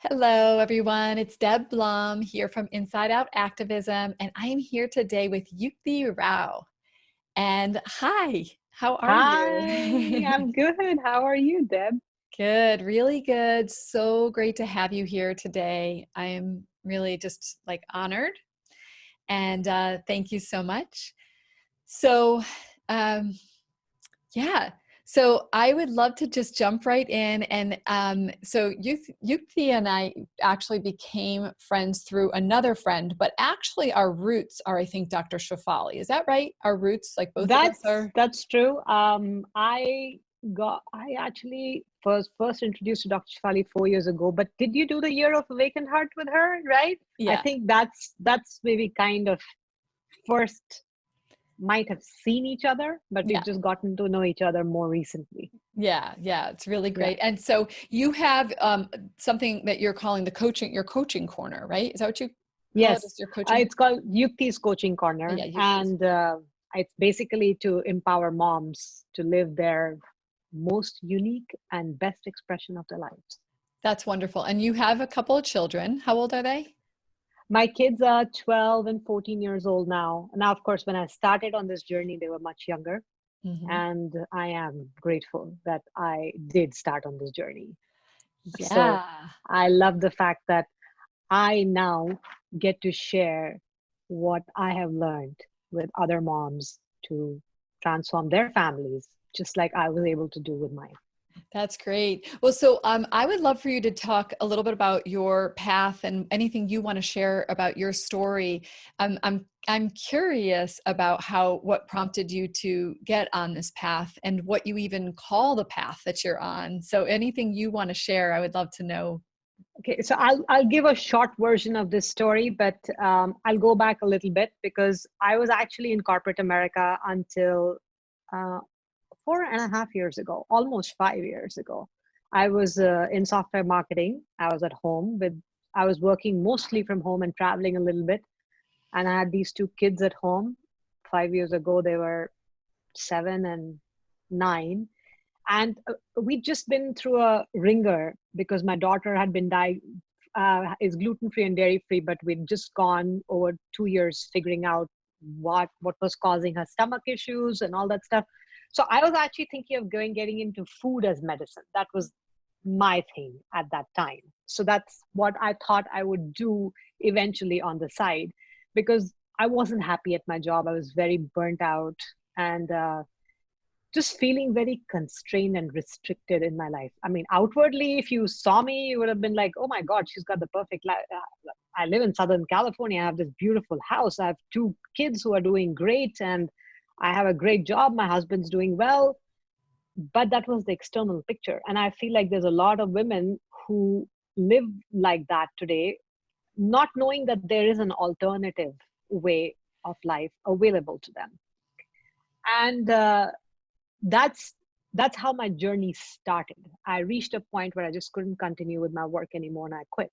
Hello, everyone. It's Deb Blum here from Inside Out Activism, and I am here today with Yukti Rao. And hi, how are Hi, you? I'm good. How are you, Deb? Good, really good. So great to have you here today. I am really just like honored, and thank you so much. So, um, Yeah. So I would love to just jump right in. And Yukti and I actually became friends through another friend, but actually our roots are, I think, Dr. Shafali. Is that right? Our roots, like both of us That's are? that's true. I actually first introduced to Dr. Shafali 4 years ago. But did you do the Year of Awakened Heart with her? Right? I Yeah. think that's maybe kind of first might have seen each other, but Yeah. we've just gotten to know each other more recently. Yeah. Yeah. It's really Yeah. great. And so you have something that you're calling your coaching corner, right? Is that what you call it? Yes, Is your coaching? it's called Yukti's Coaching Oh, Corner, yeah. Yukti's. and it's basically to empower moms to live their most unique and best expression of their lives. That's wonderful. And you have a couple of children. How old are they? My kids are 12 and 14 years old now. Now, of course, when I started on this journey, they were much younger, Hmm. and I am grateful that I did start on this journey. So Yeah. I love the fact that I now get to share what I have learned with other moms to transform their families, just like I was able to do with mine. That's great. Well, so I would love for you to talk a little bit about your path and anything you want to share about your story. I'm curious about what prompted you to get on this path and what you even call the path that you're on. So anything you want to share, I would love to know. Okay, so I'll give a short version of this story, but I'll go back a little bit because I was actually in corporate America until uh, 4.5 years ago, almost 5 years ago. I was in software marketing. I was at home with. I was working mostly from home and traveling a little bit, and I had these two kids at home. 5 years ago, they were 7 and 9, and we'd just been through a ringer because my daughter had been is gluten free and dairy free, but we'd just gone over 2 years figuring out what was causing her stomach issues and all that stuff. So I was actually thinking of getting into food as medicine. That was my thing at that time. So that's what I thought I would do eventually on the side, because I wasn't happy at my job. I was very burnt out, and just feeling very constrained and restricted in my life. I mean, outwardly, if you saw me, you would have been like, oh my God, she's got the perfect life. I live in Southern California. I have this beautiful house. I have two kids who are doing great, and I have a great job. My husband's doing well. But that was the external picture. And I feel like there's a lot of women who live like that today, not knowing that there is an alternative way of life available to them. And that's that's how my journey started. I reached a point where I just couldn't continue with my work anymore, and I quit.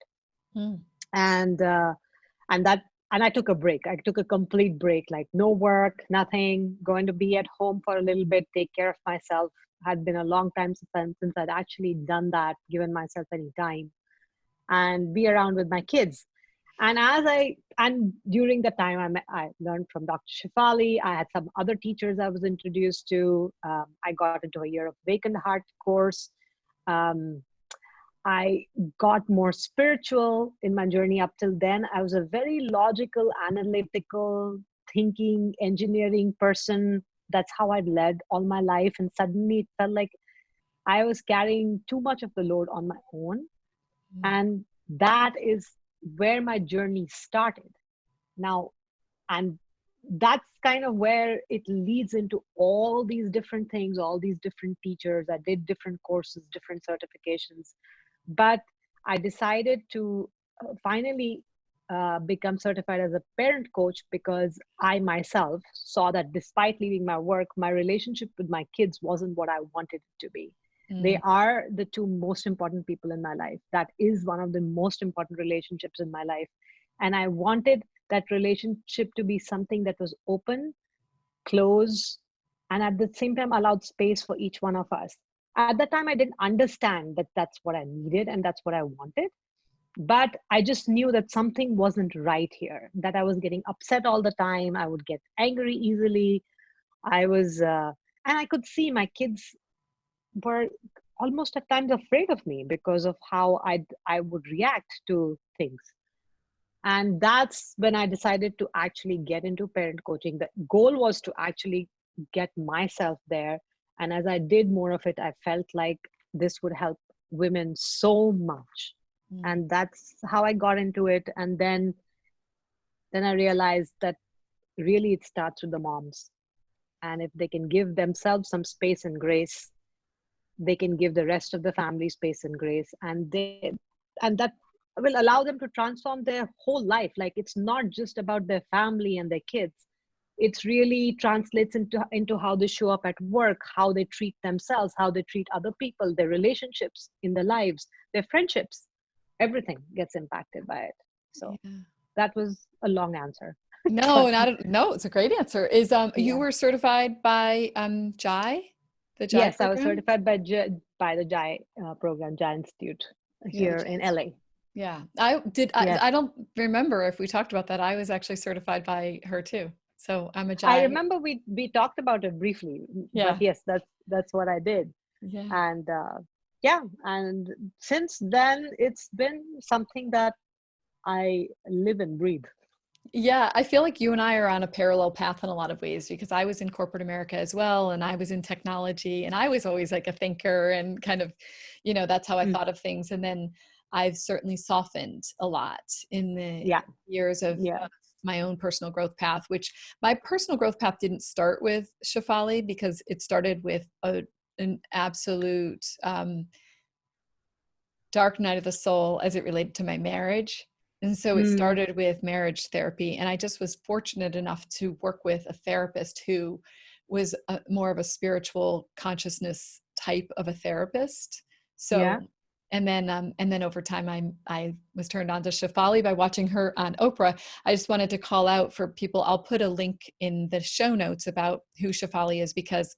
Hmm. And and that and I took a break. I took a complete break, like no work, nothing, going to be at home for a little bit, take care of myself. Had been a long time since I'd actually done that, given myself any time, and be around with my kids. And during the time I learned from Dr. Shifali. I had some other teachers I was introduced to. I got into a Year of Vacant Heart course. Um, I got more spiritual in my journey. Up till then, I was a very logical, analytical, thinking, engineering person. That's how I'd led all my life. And suddenly it felt like I was carrying too much of the load on my own. And that is where my journey started. Now, and that's kind of where it leads into all these different things, all these different teachers. I did different courses, different certifications, but I decided to finally become certified as a parent coach, because I myself saw that despite leaving my work, my relationship with my kids wasn't what I wanted it to be. They Mm. are the two most important people in my life. That is one of the most important relationships in my life. And I wanted that relationship to be something that was open, close, and at the same time allowed space for each one of us. At that time, I didn't understand that that's what I needed and that's what I wanted. But I just knew that something wasn't right here, that I was getting upset all the time. I would get angry easily. I was, and I could see my kids were almost at times afraid of me because of how I would react to things. And that's when I decided to actually get into parent coaching. The goal was to actually get myself there. And as I did more of it, I felt like this would help women so much. Mm. And that's how I got into it. And then I realized that really it starts with the moms. And if they can give themselves some space and grace, they can give the rest of the family space and grace, and that will allow them to transform their whole life. Like, it's not just about their family and their kids. It's really translates into how they show up at work, how they treat themselves, how they treat other people, their relationships in their lives, their friendships. Everything gets impacted by it. So Yeah. that was a long answer. No, Sorry. not no, it's a great answer. Is you Yeah. were certified by Jai, the Jai Yes, I was program? certified by the Jai program, Jai Institute Yeah, the here in Jai. LA. Yeah. I did Yes. I don't remember if we talked about that. I was actually certified by her too. So I'm a I Jai. remember we talked about it briefly, but Yeah. yes, that's what I did. Yeah. And yeah, and since then it's been something that I live and breathe. Yeah, I feel like you and I are on a parallel path in a lot of ways because I was in corporate America as well, and I was in technology, and I was always like a thinker and kind of, that's how I Mm, thought of things. And then I've certainly softened a lot in the yeah, years of yeah. my own personal growth path, which my personal growth path didn't start with Shafali because it started with an absolute dark night of the soul as it related to my marriage. And so it Mm, started with marriage therapy. And I just was fortunate enough to work with a therapist who was more of a spiritual consciousness type of a therapist. yeah. So, and then over time, I was turned on to Shafali by watching her on Oprah. I just wanted to call out for people. I'll put a link in the show notes about who Shafali is because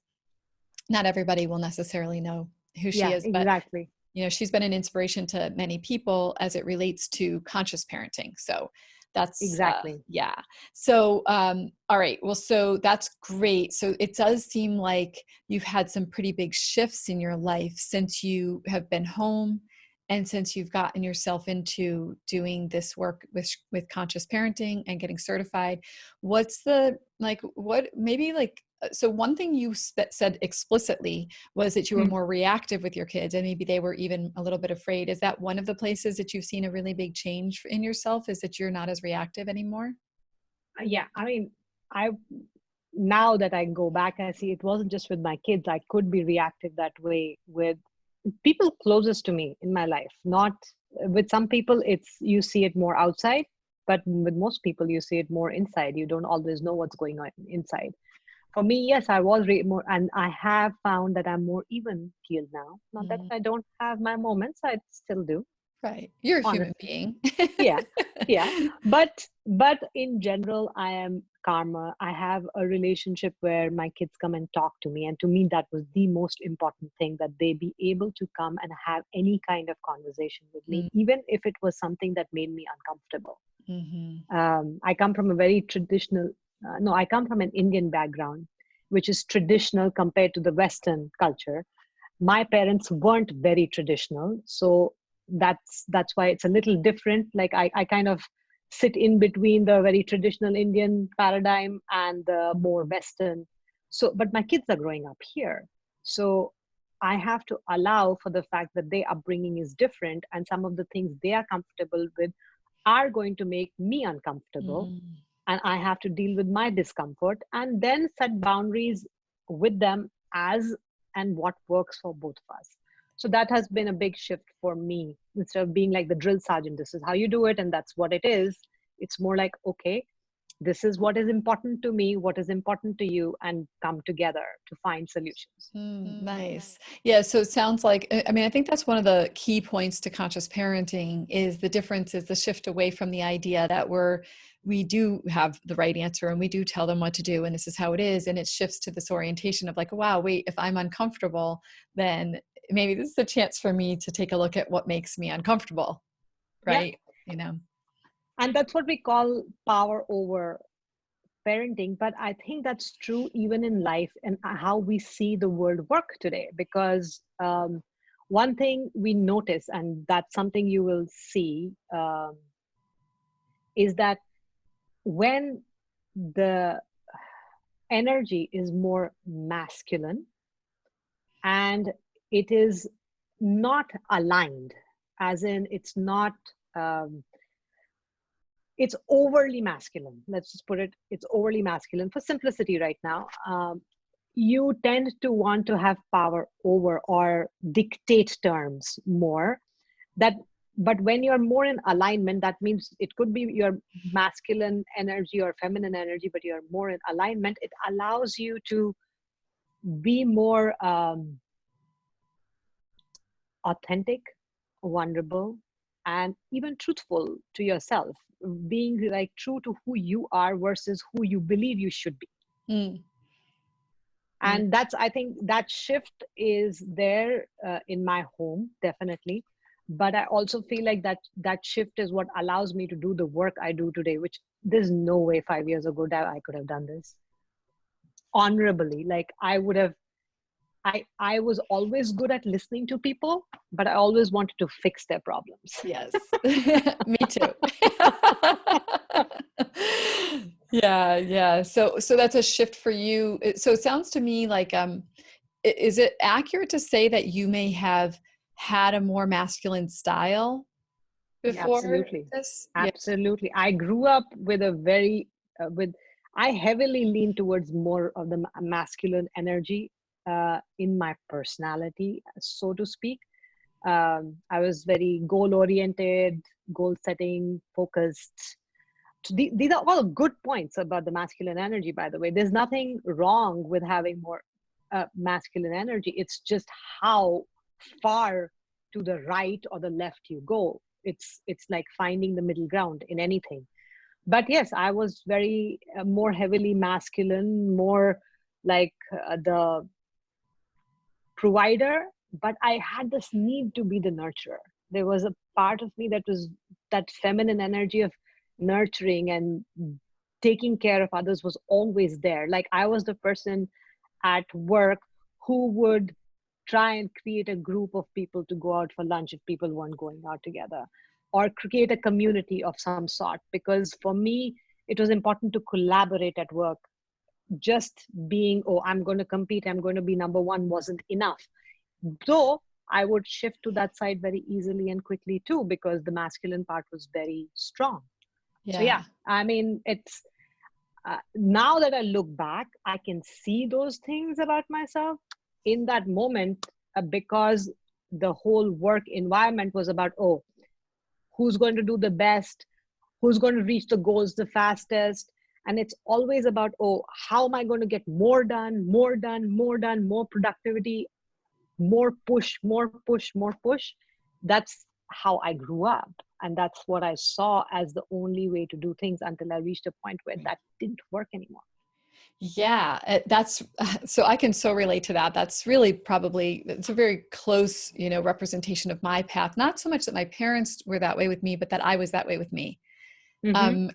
not everybody will necessarily know who she Yeah, is, but exactly. she's been an inspiration to many people as it relates to conscious parenting. So that's Exactly. yeah. So all right, well, so that's great. So it does seem like you've had some pretty big shifts in your life since you have been home and since you've gotten yourself into doing this work with conscious parenting and getting certified. What's the like what maybe like so one thing you said explicitly was that you were Mm. more reactive with your kids and maybe they were even a little bit afraid. Is that one of the places that you've seen a really big change in yourself, is that you're not as reactive anymore? Yeah, I mean, I now that I go back, I see it wasn't just with my kids. I could be reactive that way with people closest to me in my life. Not with some people, it's you see it more outside, but with most people, you see it more inside. You don't always know what's going on inside. For me, yes, I was more, and I have found that I'm more even keeled now. Not that Mm, I don't have my moments, I still do, right. You're a human honestly. being. Yeah, yeah, but in general I am calmer. I have a relationship where my kids come and talk to me, and to me that was the most important thing, that they be able to come and have any kind of conversation with me, even if it was something that made me uncomfortable. Mm-hmm. I come from a very traditional, no, I come from an Indian background, which is traditional compared to the Western culture. My parents weren't very traditional, so that's why it's a little different. Like I kind of sit in between the very traditional Indian paradigm and the more Western. So but my kids are growing up here, so I have to allow for the fact that their upbringing is different, and some of the things they are comfortable with are going to make me uncomfortable, Mm-hmm. and I have to deal with my discomfort and then set boundaries with them as and what works for both of us. So that has been a big shift for me. Instead of being like the drill sergeant, this is how you do it and that's what it is, it's more like, okay, this is what is important to me, what is important to you, and come together to find solutions. Nice. Yeah. So it sounds like, I mean, I think that's one of the key points to conscious parenting is the difference is the shift away from the idea that we do have the right answer and we do tell them what to do and this is how it is. And it shifts to this orientation of like, wow, wait, if I'm uncomfortable, then maybe this is a chance for me to take a look at what makes me uncomfortable. Yeah. right? You know. And that's what we call power over parenting. But I think that's true even in life and how we see the world work today. Because one thing we notice, and that's something you will see, is that when the energy is more masculine and it is not aligned, as in it's not, um, it's overly masculine. Let's just put it, it's overly masculine for simplicity right now. You tend to want to have power over or dictate terms more. That, but when you're more in alignment, that means it could be your masculine energy or feminine energy, but you're more in alignment. It allows you to be more authentic, vulnerable, and even truthful to yourself, being like true to who you are versus who you believe you should be. Mm, mm. And that's, I think that shift is there in my home, definitely. But I also feel like that shift is what allows me to do the work I do today, which there's no way 5 years ago that I could have done this honorably. Like I would have, I was always good at listening to people, but I always wanted to fix their problems. Yes. Me too. Yeah, yeah. So that's a shift for you. So it sounds to me like is it accurate to say that you may have had a more masculine style Yeah, before absolutely. this? Yeah. Absolutely. I grew up with a very, I heavily lean towards more of the masculine energy in my personality, so to speak. I was very goal oriented, goal setting, focused. These are all good points about the masculine energy, by the way. There's nothing wrong with having more masculine energy. It's just how far to the right or the left you go. It's like finding the middle ground in anything. But yes, I was very more heavily masculine, more like the provider, but I had this need to be the nurturer. There was a part of me that was that feminine energy of nurturing and taking care of others was always there. Like I was the person at work who would try and create a group of people to go out for lunch if people weren't going out together, or create a community of some sort. Because for me, it was important to collaborate at work. Just being, oh, I'm going to compete, I'm going to be number one wasn't enough. Though I would shift to that side very easily and quickly too, because the masculine part was very strong. So Yeah. yeah, I mean, it's now that I look back, I can see those things about myself in that moment, because the whole work environment was about, oh, who's going to do the best, who's going to reach the goals the fastest. And it's always about, oh, how am I going to get more done, more done, more done, more productivity, more push, more push, more push. That's how I grew up. And that's what I saw as the only way to do things until I reached a point where that didn't work anymore. Yeah, that's so I can so relate to that. That's really probably it's a very close, representation of my path. Not so much that my parents were that way with me, but that I was that way with me. Mm-hmm.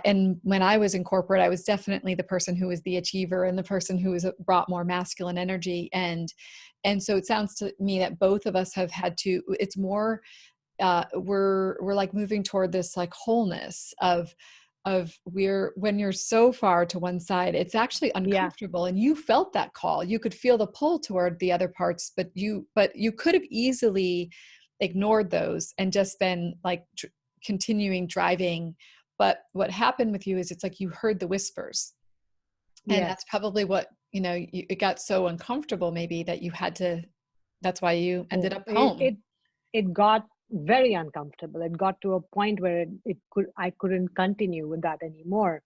And when I was in corporate, I was definitely the person who was the achiever and the person who was brought more masculine energy. And so it sounds to me that both of us have had to. It's more we're like moving toward this like wholeness of when you're so far to one side, it's actually Yeah. uncomfortable. And you felt that call. You could feel the pull toward the other parts, but you could have easily ignored those and just been like continuing driving. But what happened with you is it's like you heard the whispers. And Yes. that's probably what, it got so uncomfortable maybe that you had to, that's why you ended Oh, up home. it got very uncomfortable. It got to a point where I couldn't continue with that anymore.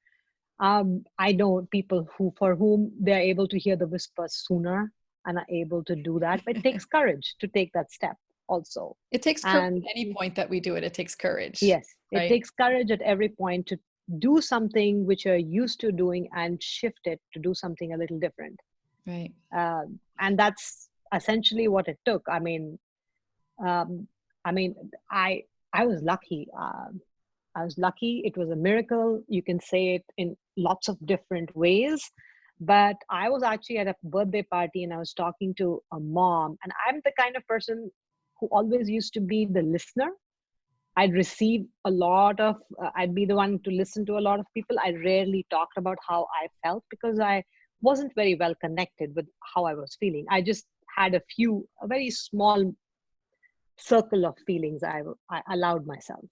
I know people who for whom they're able to hear the whispers sooner and are able to do that, but it takes courage to take that step also. It takes courage And at any point that we do it. It takes courage, yes, it right? takes courage at every point to do something which you're used to doing and shift it to do something a little different. Right. And that's essentially what it took. Um, I mean, I was lucky. I was lucky. It was a miracle. You can say it in lots of different ways. But I was actually at a birthday party and I was talking to a mom. And I'm the kind of person who always used to be the listener. I'd receive a lot of, I'd be the one to listen to a lot of people. I rarely talked about how I felt because I wasn't very well connected with how I was feeling. I just had a very small circle of feelings I allowed myself.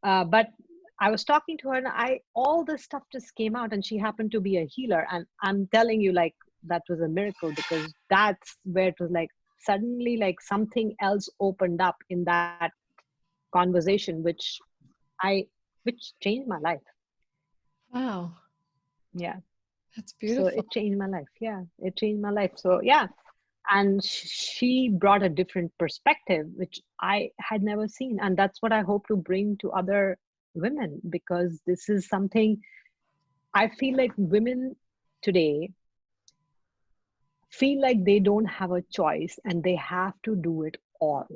But I was talking to her and all this stuff just came out, and she happened to be a healer. And I'm telling you, like, that was a miracle, because that's where it was like suddenly like something else opened up in that conversation, I, which changed my life. Wow, Yeah. that's So beautiful. it changed my life. Yeah. It changed my life. So yeah. And she brought a different perspective, which I had never seen. And that's what I hope to bring to other women, because this is something I feel like women today feel like they don't have a choice and they have to do it all.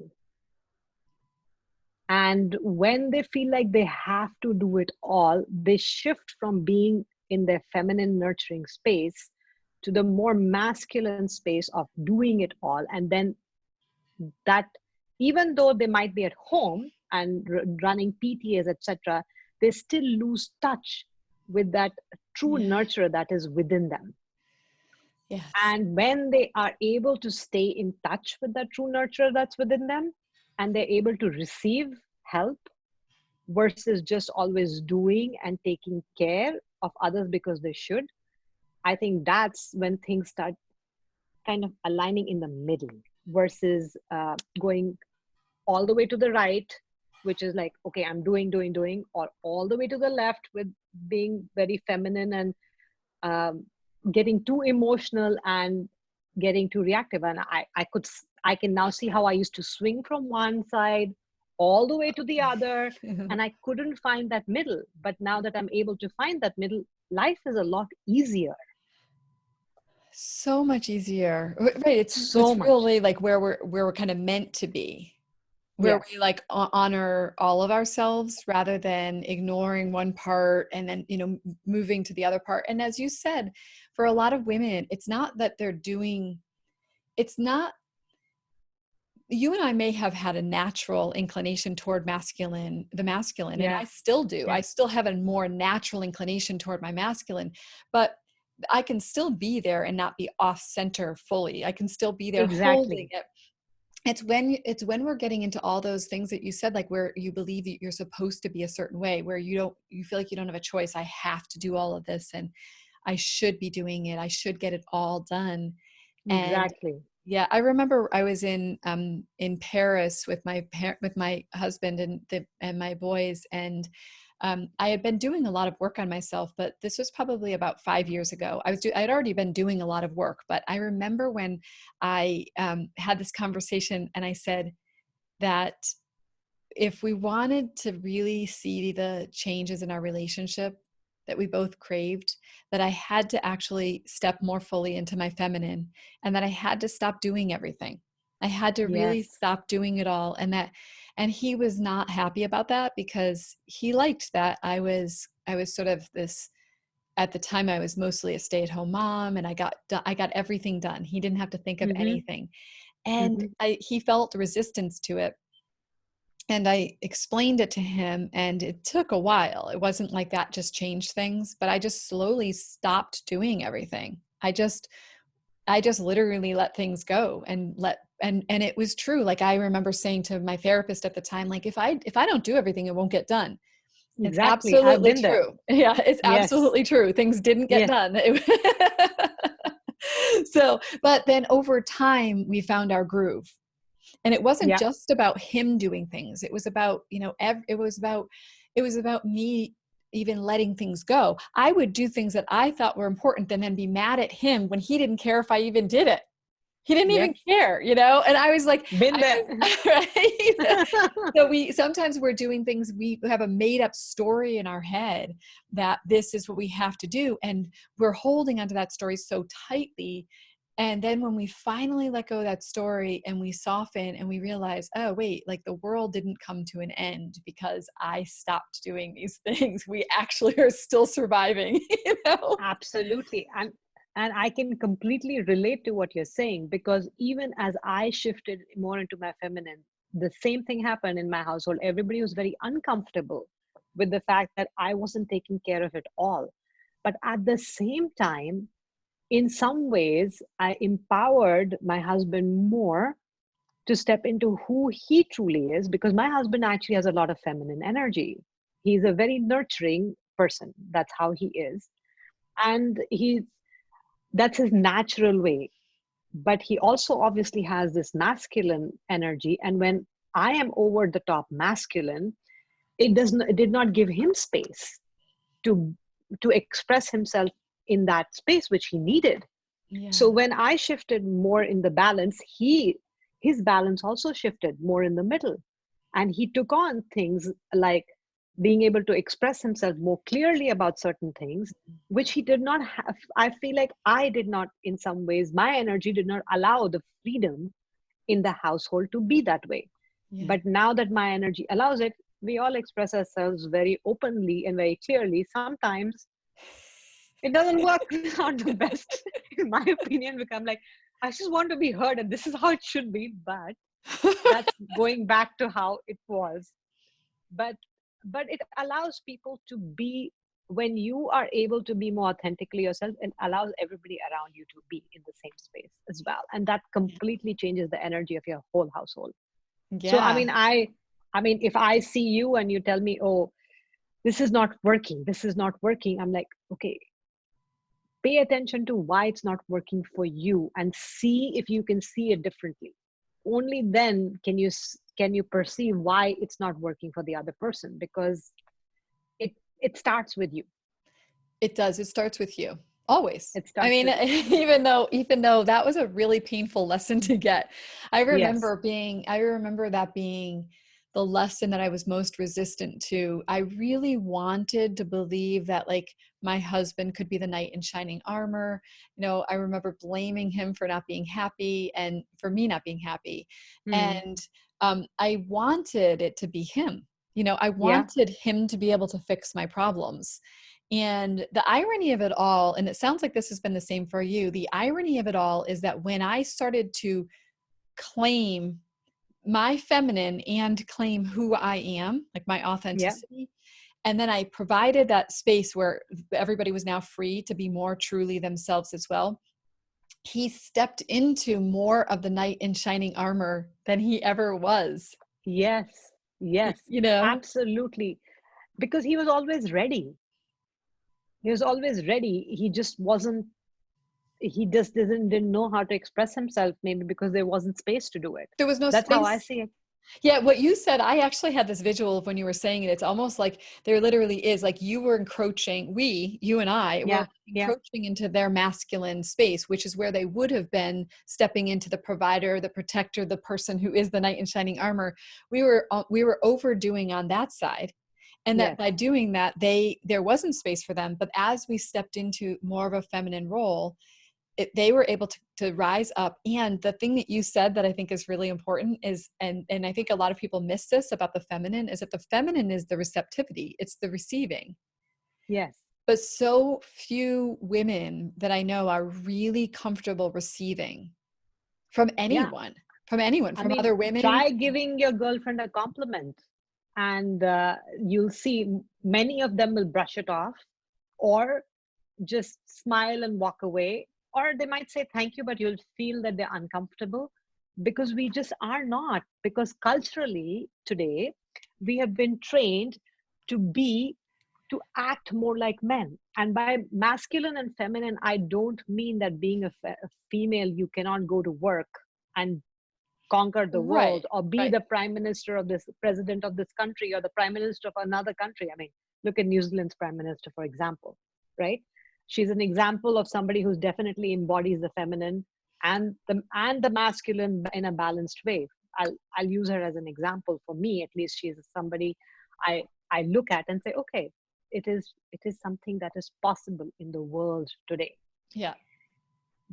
And when they feel like they have to do it all, they shift from being in their feminine nurturing space to the more masculine space of doing it all. And then that, even though they might be at home and running PTAs, etc., they still lose touch with that true Yeah. nurture that is within them. Yes. And when they are able to stay in touch with that true nurture that's within them, and they're able to receive help versus just always doing and taking care of others because they should, I think that's when things start kind of aligning in the middle, versus going all the way to the right, which is like, okay, I'm doing, or all the way to the left with being very feminine and um, getting too emotional and getting too reactive. And I can now see how I used to swing from one side all the way to the other, and I couldn't find that middle. But now that I'm able to find that middle, life is a lot easier. So much easier. Right. So It's much. really like where we're kind of meant to be, where Yes. we like honor all of ourselves rather than ignoring one part and then, moving to the other part. And as you said, for a lot of women, it's not that they're doing, it's not, you and I may have had a natural inclination toward the masculine, and Yeah. I still do. Yeah. I still have a more natural inclination toward my masculine, but I can still be there and not be off center fully. I can still be there holding Exactly. it. It's when we're getting into all those things that you said, like where you believe that you're supposed to be a certain way, where you feel like you don't have a choice. I have to do all of this, and I should be doing it. I should get it all done. And Exactly. yeah, I remember I was in Paris with with my husband and my boys, and I had been doing a lot of work on myself, but this was probably about 5 years ago. I'd already been doing a lot of work, but I remember when I had this conversation, and I said that if we wanted to really see the changes in our relationship that we both craved, that I had to actually step more fully into my feminine, and that I had to stop doing everything. I had to really Yes. stop doing it all. And he was not happy about that, because he liked that I was sort of this, at the time I was mostly a stay-at-home mom, and I got everything done. He didn't have to think of Mm-hmm. anything. And Mm-hmm. he felt resistance to it, and I explained it to him, and it took a while. It wasn't like that just changed things, but I just slowly stopped doing everything. I just literally let things go, and it was true. Like, I remember saying to my therapist at the time, like, if I don't do everything, it won't get done. It's Exactly. I've absolutely been there. true. Yeah, it's Yes. absolutely true. Things didn't get Yes. done. So, but then over time, we found our groove. And it wasn't Yeah. just about him doing things. It was about, it was about me even letting things go. I would do things that I thought were important and then be mad at him when he didn't care if I even did it. He didn't Yes. even care, and I was like, Been there. right. So sometimes we're doing things, we have a made up story in our head that this is what we have to do. And we're holding onto that story so tightly, And then when we finally let go of that story and we soften and we realize, oh, wait, like the world didn't come to an end because I stopped doing these things. We actually are still surviving, you know? Absolutely. And I can completely relate to what you're saying, because even as I shifted more into my feminine, the same thing happened in my household. Everybody was very uncomfortable with the fact that I wasn't taking care of it all. But at the same time, in some ways, I empowered my husband more to step into who he truly is, because my husband actually has a lot of feminine energy. He's a very nurturing person. That's how he is. And that's his natural way. But he also obviously has this masculine energy. And when I am over the top masculine, it did not give him space to express himself in that space which he needed. So Yeah. when I shifted more in the balance, his balance also shifted more in the middle. And he took on things like being able to express himself more clearly about certain things, which he did not have. I feel like I did not, in some ways, my energy did not allow the freedom in the household to be that way. Yeah. But now that my energy allows it, we all express ourselves very openly and very clearly. Sometimes it doesn't work out the best, in my opinion, because I'm like, I just want to be heard and this is how it should be. But that's going back to how it was. But it allows people to be, when you are able to be more authentically yourself, it allows everybody around you to be in the same space as well. And that completely changes the energy of your whole household. So Yeah. I mean, if I see you and you tell me, oh, this is not working, I'm like, okay, pay attention to why it's not working for you and see if you can see it differently. Only then can can you perceive why it's not working for the other person, because it it starts with you. It does. It starts with you. Always. It I starts mean, with you. even though that was a really painful lesson to get. Yes. I remember that being the lesson that I was most resistant to. I really wanted to believe that like my husband could be the knight in shining armor. You know, I remember blaming him for not being happy and for me not being happy. Hmm. And I wanted it to be him. You know, I Yeah. wanted him to be able to fix my problems. And the irony of it all, and it sounds like this has been the same for you, the irony of it all is that when I started to claim my feminine and claim who I am, like my Yeah. authenticity, and then I provided that space where everybody was now free to be more truly themselves as well, he stepped into more of the knight in shining armor than he ever was, Yes. Yes. you know? Absolutely. Because he was always ready. He was always ready. He just wasn't. He just didn't know how to express himself. Maybe because there wasn't space to do it. There was no That's how I space. see it. Yeah, what you said, I actually had this visual of when you were saying it. It's almost like there literally is like you were encroaching, you and I Yeah. were Yeah. encroaching into their masculine space, which is where they would have been stepping into the provider, the protector, the person who is the knight in shining armor. We were overdoing on that side. And that Yes. by doing that, there wasn't space for them. But as we stepped into more of a feminine role, they were able to rise up. And the thing that you said that I think is really important is, and I think a lot of people miss this about the feminine, is that the feminine is the receptivity, it's the receiving. Yes. But so few women that I know are really comfortable receiving from Yeah. anyone, from anyone, I from mean, other women. try giving your girlfriend a compliment, and you'll see many of them will brush it off, or just smile and walk away, or they might say thank you, but you'll feel that they're uncomfortable, because we just are not. Because culturally today, we have been trained to be to act more like men. And by masculine and feminine, I don't mean that being a female, you cannot go to work and conquer the Right, world, or be right. the prime minister of this president of this country, or the prime minister of another country. I mean, look at New Zealand's prime minister, for example, right? She's an example of somebody who's definitely embodies the feminine and the masculine in a balanced way. I'll use her as an example. For me, at least, she's somebody I look at and say, okay, it is something that is possible in the world today. Yeah.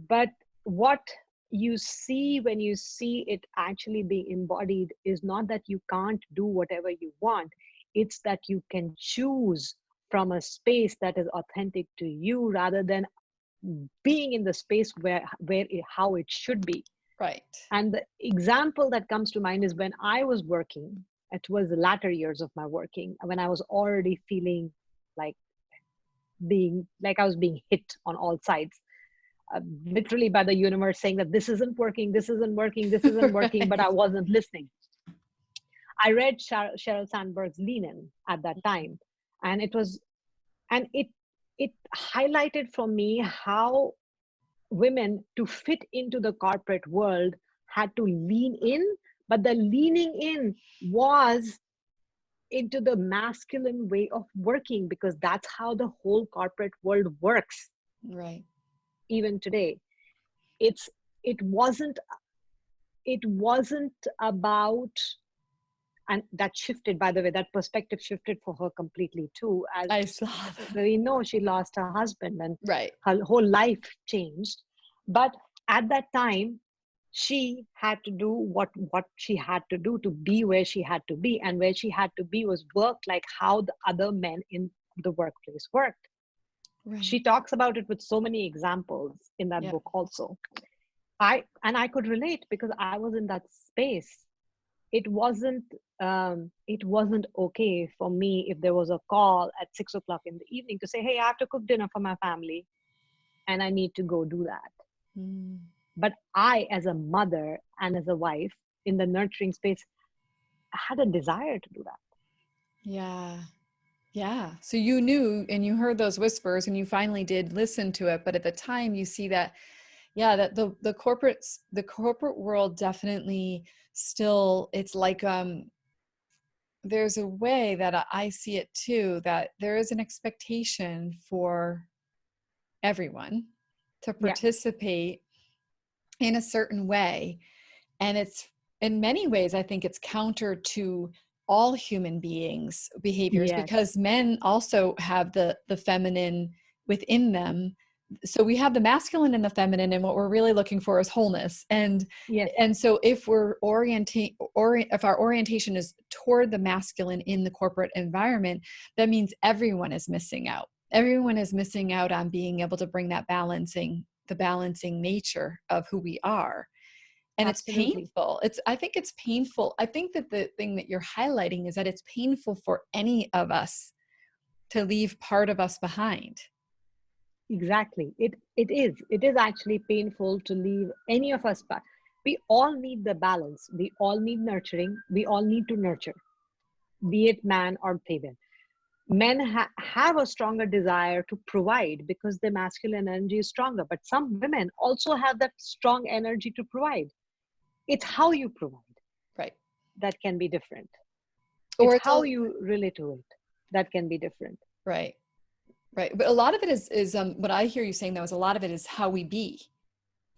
But what you see when you see it actually being embodied is not that you can't do whatever you want, it's that you can choose from a space that is authentic to you rather than being in the space how it should be. Right. And the example that comes to mind is when I was working, it was the latter years of my working, when I was already feeling like I was being hit on all sides, literally by the universe saying that this isn't working, this isn't working, this isn't working, but I Right. wasn't listening. I read Sheryl Sandberg's Lean In at that time, and it highlighted for me how women, to fit into the corporate world, had to lean in, but the leaning in was into the masculine way of working, because that's how the whole corporate world works Right. even today. it's it wasn't it wasn't about, and that shifted, by the way, that perspective shifted for her completely too, as I saw that. we know she lost her husband and Right. her whole life changed. But at that time, she had to do what she had to do to be where she had to be, and where she had to be was work like how the other men in the workplace worked. Right. She talks about it with so many examples in that Yeah. book also. I could relate because I was in that space. It wasn't it wasn't okay for me if there was a call at 6 o'clock in the evening to say, hey, I have to cook dinner for my family and I need to go do that. Mm. But I, as a mother and as a wife in the nurturing space, had a desire to do that. Yeah. Yeah. So you knew and you heard those whispers and you finally did listen to it. But at the time you see that, yeah, that the corporate world definitely still, it's like there's a way that I see it too, that there is an expectation for everyone to Yeah. participate in a certain way. And it's, in many ways, I think it's counter to all human beings' behaviors, Yes. because men also have the feminine within them. So we have the masculine and the feminine, and what we're really looking for is wholeness. Yes. And so if if our orientation is toward the masculine in the corporate environment, that means everyone is missing out. Everyone is missing out on being able to bring the balancing nature of who we are. And it's Absolutely. painful. I think it's painful. I think that the thing that you're highlighting is that it's painful for any of us to leave part of us behind. Exactly. It is actually painful to leave any of us back. We all need the balance. We all need nurturing. We all need to nurture, be it man or female. Men have a stronger desire to provide because their masculine energy is stronger, but some women also have that strong energy to provide. It's how you provide Right. that can be different. It's Or it's how all you relate to it that can be different. right. Right. But a lot of it is what I hear you saying though is a lot of it is how we be.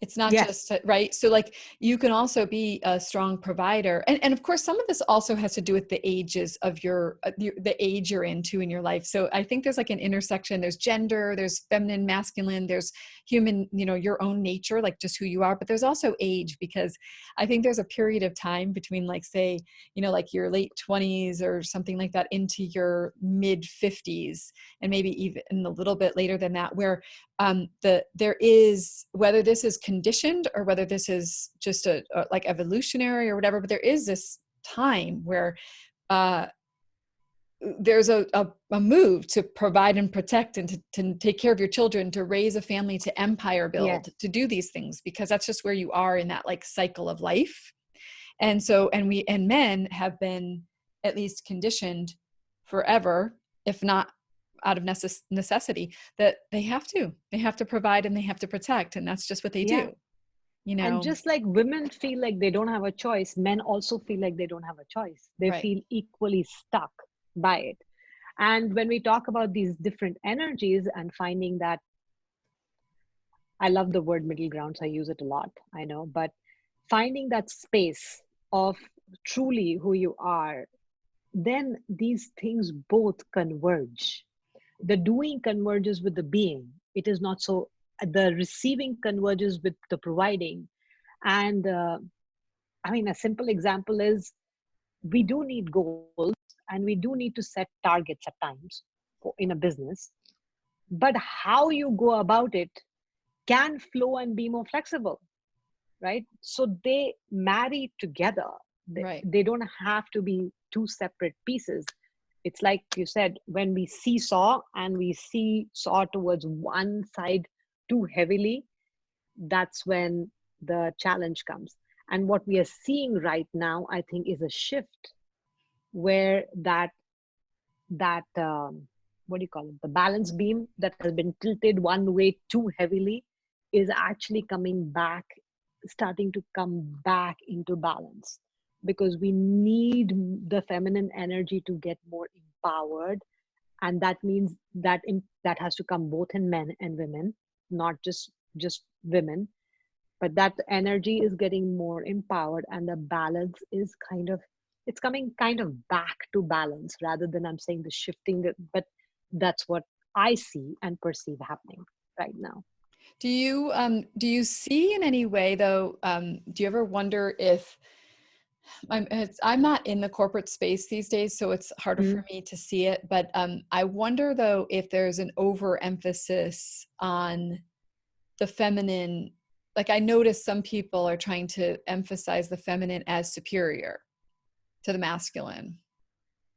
It's not Yes. just right. So like you can also be a strong provider. And of course, some of this also has to do with the ages of the age you're into in your life. So I think there's like an intersection, there's gender, there's feminine, masculine, there's human, your own nature, like just who you are, but there's also age, because I think there's a period of time between like, say, like your late 20s or something like that into your mid 50s, and maybe even a little bit later than that, where there is, whether this is conditioned or whether this is just a like evolutionary or whatever, but there is this time where uh, there's a move to provide and protect and to take care of your children, to raise a family, to empire Yes. build, to do these things, because that's just where you are in that like cycle of life. And so, and men have been at least conditioned forever, if not out of necessity, that they have to provide and they have to protect. And that's just what they Yeah. do, And just like women feel like they don't have a choice, men also feel like they don't have a choice. They right. feel equally stuck by it. And when we talk about these different energies and finding that, I love the word middle ground, so I use it a lot, I know, but finding that space of truly who you are, then these things both converge. The doing converges with the being. It is not so the receiving converges with the providing. And I mean, a simple example is we do need goals and we do need to set targets at times in a business, but how you go about it can flow and be more flexible, right? So they marry together. Right. They don't have to be two separate pieces. It's like you said, when we seesaw and we seesaw towards one side too heavily, that's when the challenge comes. And what we are seeing right now, I think, is a shift where that what do you call it, the balance beam that has been tilted one way too heavily is actually coming back, starting to come back into balance, because we need the feminine energy to get more empowered. And that means that that has to come both in men and women, not just women, but that energy is getting more empowered, and the balance is kind of, it's coming kind of back to balance, rather than, I'm saying, the shifting but that's what I see and perceive happening right now. Do you see in any way though, do you ever wonder if I'm not in the corporate space these days, so it's harder Mm. for me to see it, but I wonder though if there's an overemphasis on the feminine. Like I notice some people are trying to emphasize the feminine as superior to the masculine.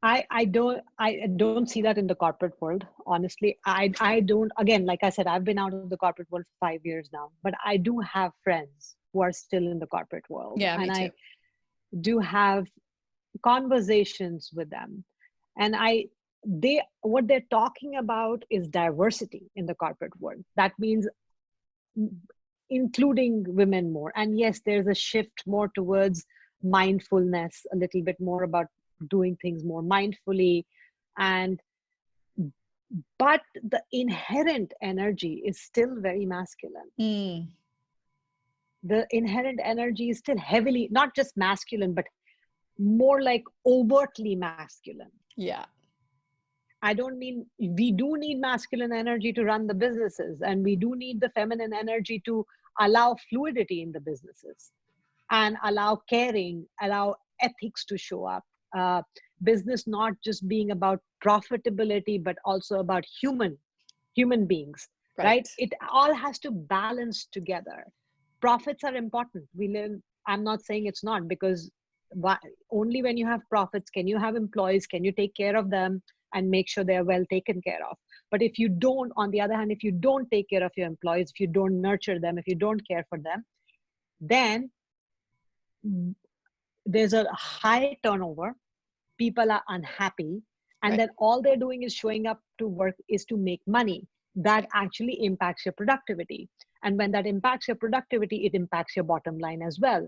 I don't see that in the corporate world, honestly. I don't, again, like I said, I've been out of the corporate world for 5 years now, but I do have friends who are still in the corporate world, Yeah, me and too. I do have conversations with them. And they, what they're talking about is diversity in the corporate world. That means including women more. And yes, there's a shift more towards mindfulness, a little bit more about doing things more mindfully. And but the inherent energy is still very masculine. Mm, The inherent energy is still heavily, not just masculine, but more like overtly masculine. yeah, I don't mean, we do need masculine energy to run the businesses, and we do need the feminine energy to allow fluidity in the businesses and allow caring, allow ethics to show up. Uh, Business not just being about profitability, but also about human beings, right? right. It all has to balance together. Profits are important. We live, I'm not saying it's not, because why, only when you have profits can you have employees, can you take care of them and make sure they're well taken care of. But if you don't, on the other hand, if you don't take care of your employees, if you don't nurture them, if you don't care for them, then there's a high turnover, people are unhappy, and Right. then all they're doing is showing up to work is to make money. That Right. actually impacts your productivity, and when that impacts your productivity, it impacts your bottom line as well.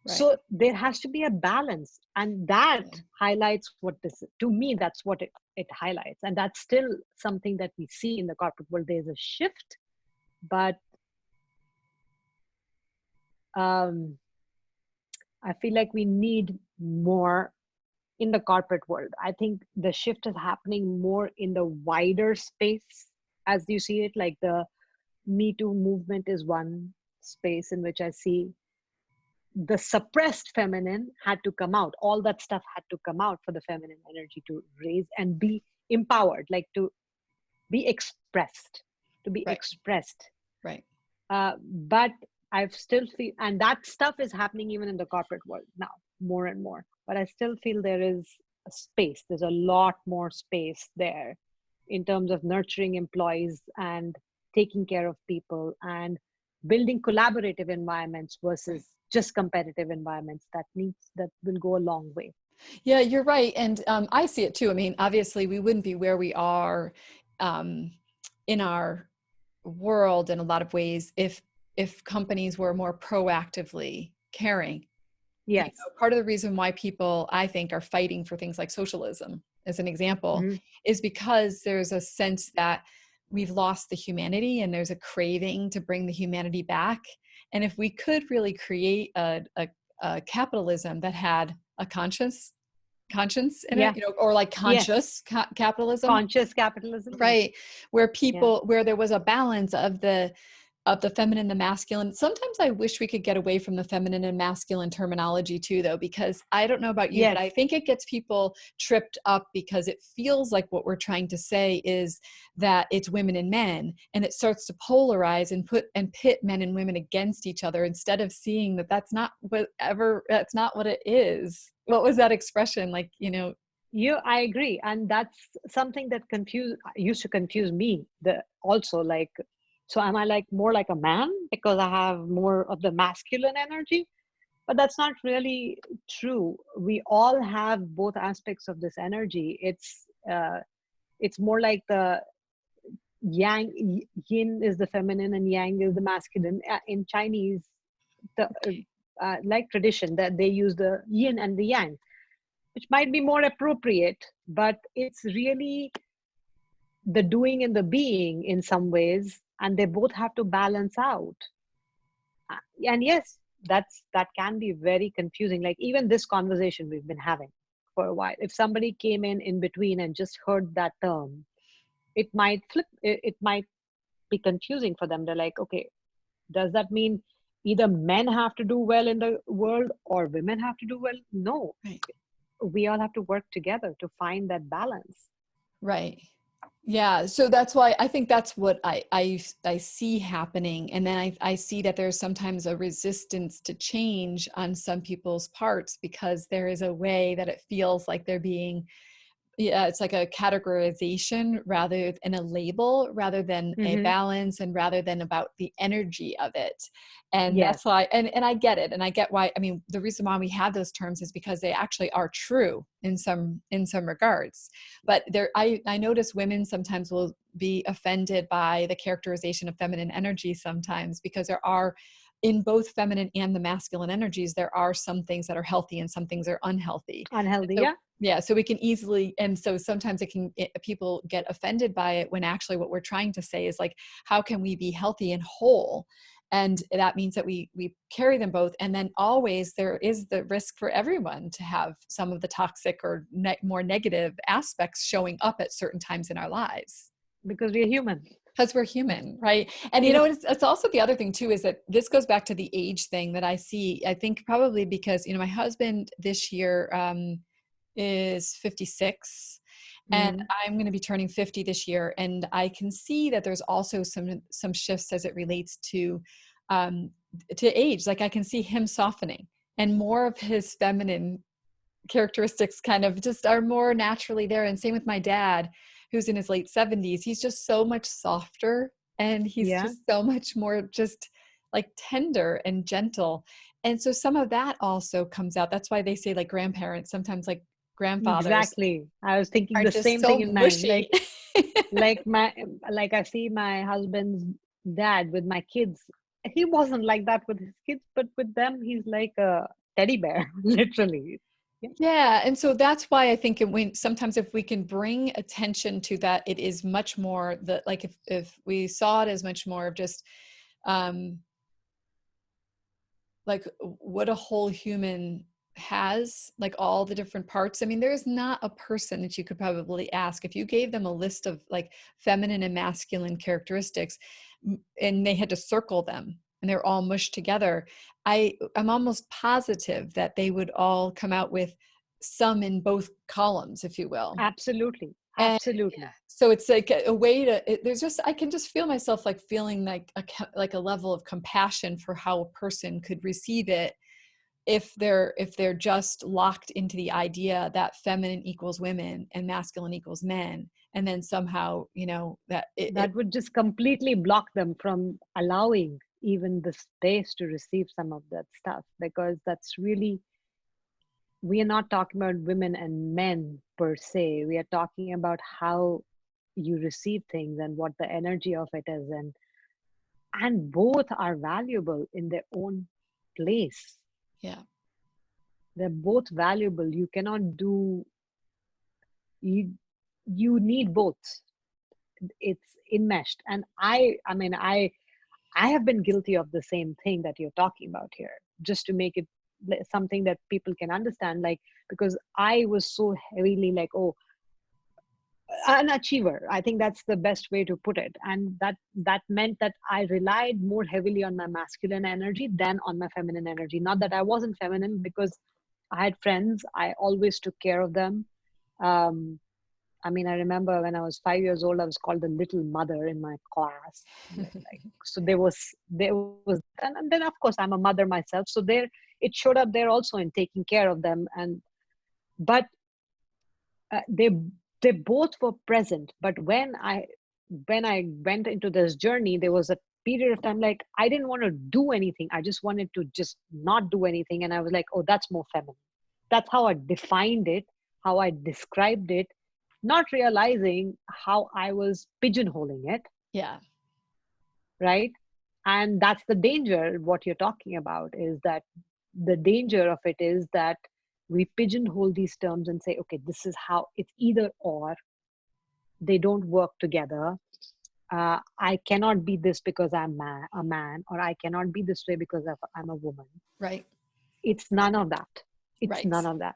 Right. So there has to be a balance, and that highlights what this, to me, that's what it highlights. And that's still something that we see in the corporate world. There's a shift, but um, I feel like we need more in the corporate world. I think the shift is happening more in the wider space as you see it. Like the Me Too movement is one space in which I see the suppressed feminine had to come out. All that stuff had to come out for the feminine energy to raise and be empowered, like to be expressed, to be Right. expressed. Right. But I've still feel, and that stuff is happening even in the corporate world now, more and more. But I still feel there is a space. There's a lot more space there in terms of nurturing employees and taking care of people and building collaborative environments Right. versus just competitive environments. That will go a long way. Yeah, you're right. And I see it too. I mean, obviously, we wouldn't be where we are um, in our world in a lot of ways if companies were more proactively caring. You Yes. know, part of the reason why people, I think, are fighting for things like socialism, as an example, Mhm. is because there's a sense that we've lost the humanity and there's a craving to bring the humanity back. And if we could really create a capitalism that had a conscience, conscience in it, Yeah. or like Yes. conscious capitalism. Conscious capitalism. Yes. Right. Where Yeah. people, where there was a balance of the feminine, the masculine. Sometimes I wish we could get away from the feminine and masculine terminology too, though, because I don't know about you, but Yes. I think it gets people tripped up because it feels like what we're trying to say is that it's women and men, and it starts to polarize and pit men and women against each other, instead of seeing that that's not what it is. What was that expression? Like, I agree, and that's something that used to confuse me. The also like, so am I like more like a man because I have more of the masculine energy? But that's not really true. We all have both aspects of this energy. It's more like the yang, yin is the feminine and yang is the masculine. In Chinese, the like tradition that they use the yin and the yang, which might be more appropriate, but it's really the doing and the being in some ways, and they both have to balance out. And yes, that can be very confusing. Like even this conversation we've been having for a while, if somebody came in between and just heard that term, it might be confusing for them. They're like, okay, does that mean either men have to do well in the world or women have to do well? No, right. we all have to work together to find that balance. Right. Yeah. So that's why I think that's what I see happening. And then I see that there's sometimes a resistance to change on some people's parts, because there is a way that it feels like they're being, yeah, it's like a categorization rather than a label, rather than a Hmm. balance, and rather than about the energy of it. And Yes. that's why, and I get it. And I get why, I mean, the reason why we have those terms is because they actually are true in some regards. But I notice women sometimes will be offended by the characterization of feminine energy sometimes, because there are, in both feminine and the masculine energies, there are some things that are healthy and some things are unhealthy. Unhealthy, So yeah. yeah, so we can easily, and so sometimes people get offended by it, when actually what we're trying to say is like, how can we be healthy and whole? And that means that we carry them both. And then always there is the risk for everyone to have some of the toxic or more negative aspects showing up at certain times in our lives. Because we're human. Because we're human, right? And You know, it's also the other thing too, is that this goes back to the age thing that I see. I think probably because, my husband this year is 56, and mm, I'm going to be turning 50 this year. And I can see that there's also some shifts as it relates um, to age. Like I can see him softening, and more of his feminine characteristics kind of just are more naturally there. And same with my dad, who's in his late 70s. He's just so much softer, and he's yeah, just so much more just like tender and gentle. And so some of that also comes out. That's why they say like grandparents, sometimes like grandfathers exactly. I was thinking are the just same so thing in mind. mushy. Like my, like I see my husband's dad with my kids. He wasn't like that with his kids, but with them, he's like a teddy bear, literally. Yeah, Yeah, and so that's why I think sometimes if we can bring attention to that, it is much more that, like if we saw it as much more of just um like what a whole human has, like all the different parts. I mean, there's not a person that you could probably ask if you gave them a list of like feminine and masculine characteristics, and they had to circle them and they're all mushed together. I'm almost positive that they would all come out with some in both columns, if you will. absolutely, And absolutely. so it's like a way to there's just, I can just feel myself like feeling like like a level of compassion for how a person could receive it, if they're just locked into the idea that feminine equals women and masculine equals men, and then somehow that That would just completely block them from allowing even the space to receive some of that stuff, because that's really, we are not talking about women and men per se. We are talking about how you receive things and what the energy of it is, and both are valuable in their own place. yeah. They're both valuable. You cannot do, you you need both. It's enmeshed. And I mean, I have been guilty of the same thing that you're talking about here, just to make it something that people can understand, like, because I was so heavily like, oh, an achiever. I think that's the best way to put it. And that meant that I relied more heavily on my masculine energy than on my feminine energy. Not that I wasn't feminine, because I had friends, I always took care of them. um, I mean, I remember when I was 5 years old, I was called the little mother in my class. Like, so there was, and then of course I'm a mother myself. So there, it showed up there also in taking care of them. And but they both were present. But when I went into this journey, there was a period of time like I didn't want to do anything. I just wanted to just not do anything, and I was like, oh, that's more feminine. That's how I defined it, how I described it, not realizing how I was pigeonholing it, Yeah. right? And that's the danger. What you're talking about is that the danger of it is that we pigeonhole these terms and say, okay, this is how it's either or, they don't work together. I cannot be this because a man, or I cannot be this way because I'm a woman. Right. It's none of that. It's Right. none of that.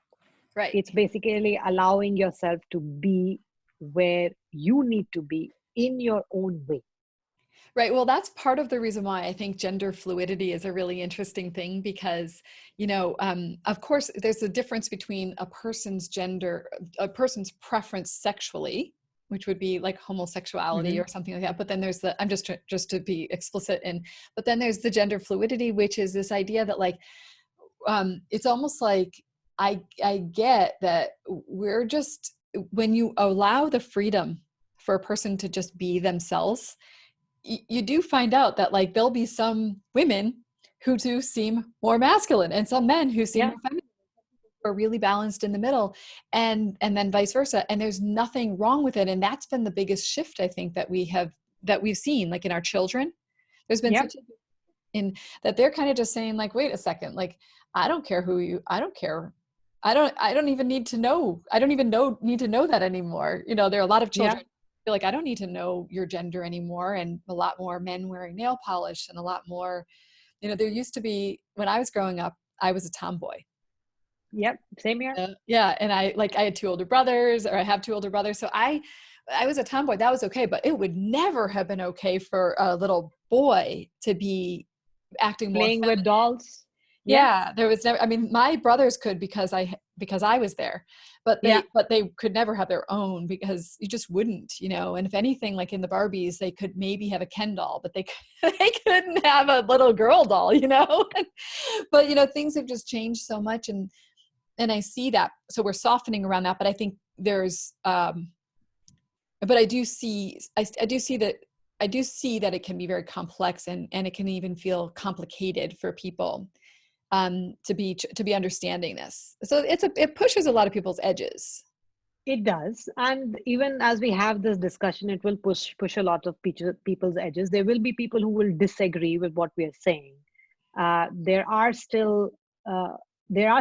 Right. It's basically allowing yourself to be where you need to be in your own way. Right. Well, that's part of the reason why I think gender fluidity is a really interesting thing, because, of course, there's a difference between a person's gender, a person's preference sexually, which would be like homosexuality Hmm. or something like that. But then there's I'm just to be explicit, but then there's the gender fluidity, which is this idea that like, it's almost like I get that we're just, when you allow the freedom for a person to just be themselves, you do find out that like there'll be some women who do seem more masculine and some men who seem Yeah. more feminine, are really balanced in the middle, and then vice versa, and there's nothing wrong with it. And that's been the biggest shift I think that we've seen, like in our children. There's been Yep. such a, in that they're kind of just saying like, wait a second, like I don't care who you, I don't care, I don't even need to know, I don't even know need to know that anymore. There are a lot of Yeah. children feel like I don't need to know your gender anymore, and a lot more men wearing nail polish, and a lot more, there used to be, when I was growing up, I was a tomboy. Yep. Same here. Yeah, and I had two older brothers, or I have two older brothers, so I was a tomboy. That was okay, but it would never have been okay for a little boy to be acting more Playing with feminine. dolls. Yeah. Yeah, there was never, I mean, my brothers could because I was there, but Yeah. they could never have their own, because you just wouldn't. And if anything, like in the Barbies, they could maybe have a Ken doll, but they they couldn't have a little girl doll. But things have just changed so much, and I see that. So we're softening around that, but I think there's but I do see that it can be very complex, and it can even feel complicated for people to be understanding this. So it pushes a lot of people's edges. It does. And even as we have this discussion, it will push a lot of people's edges. There will be people who will disagree with what we are saying. There are still uh,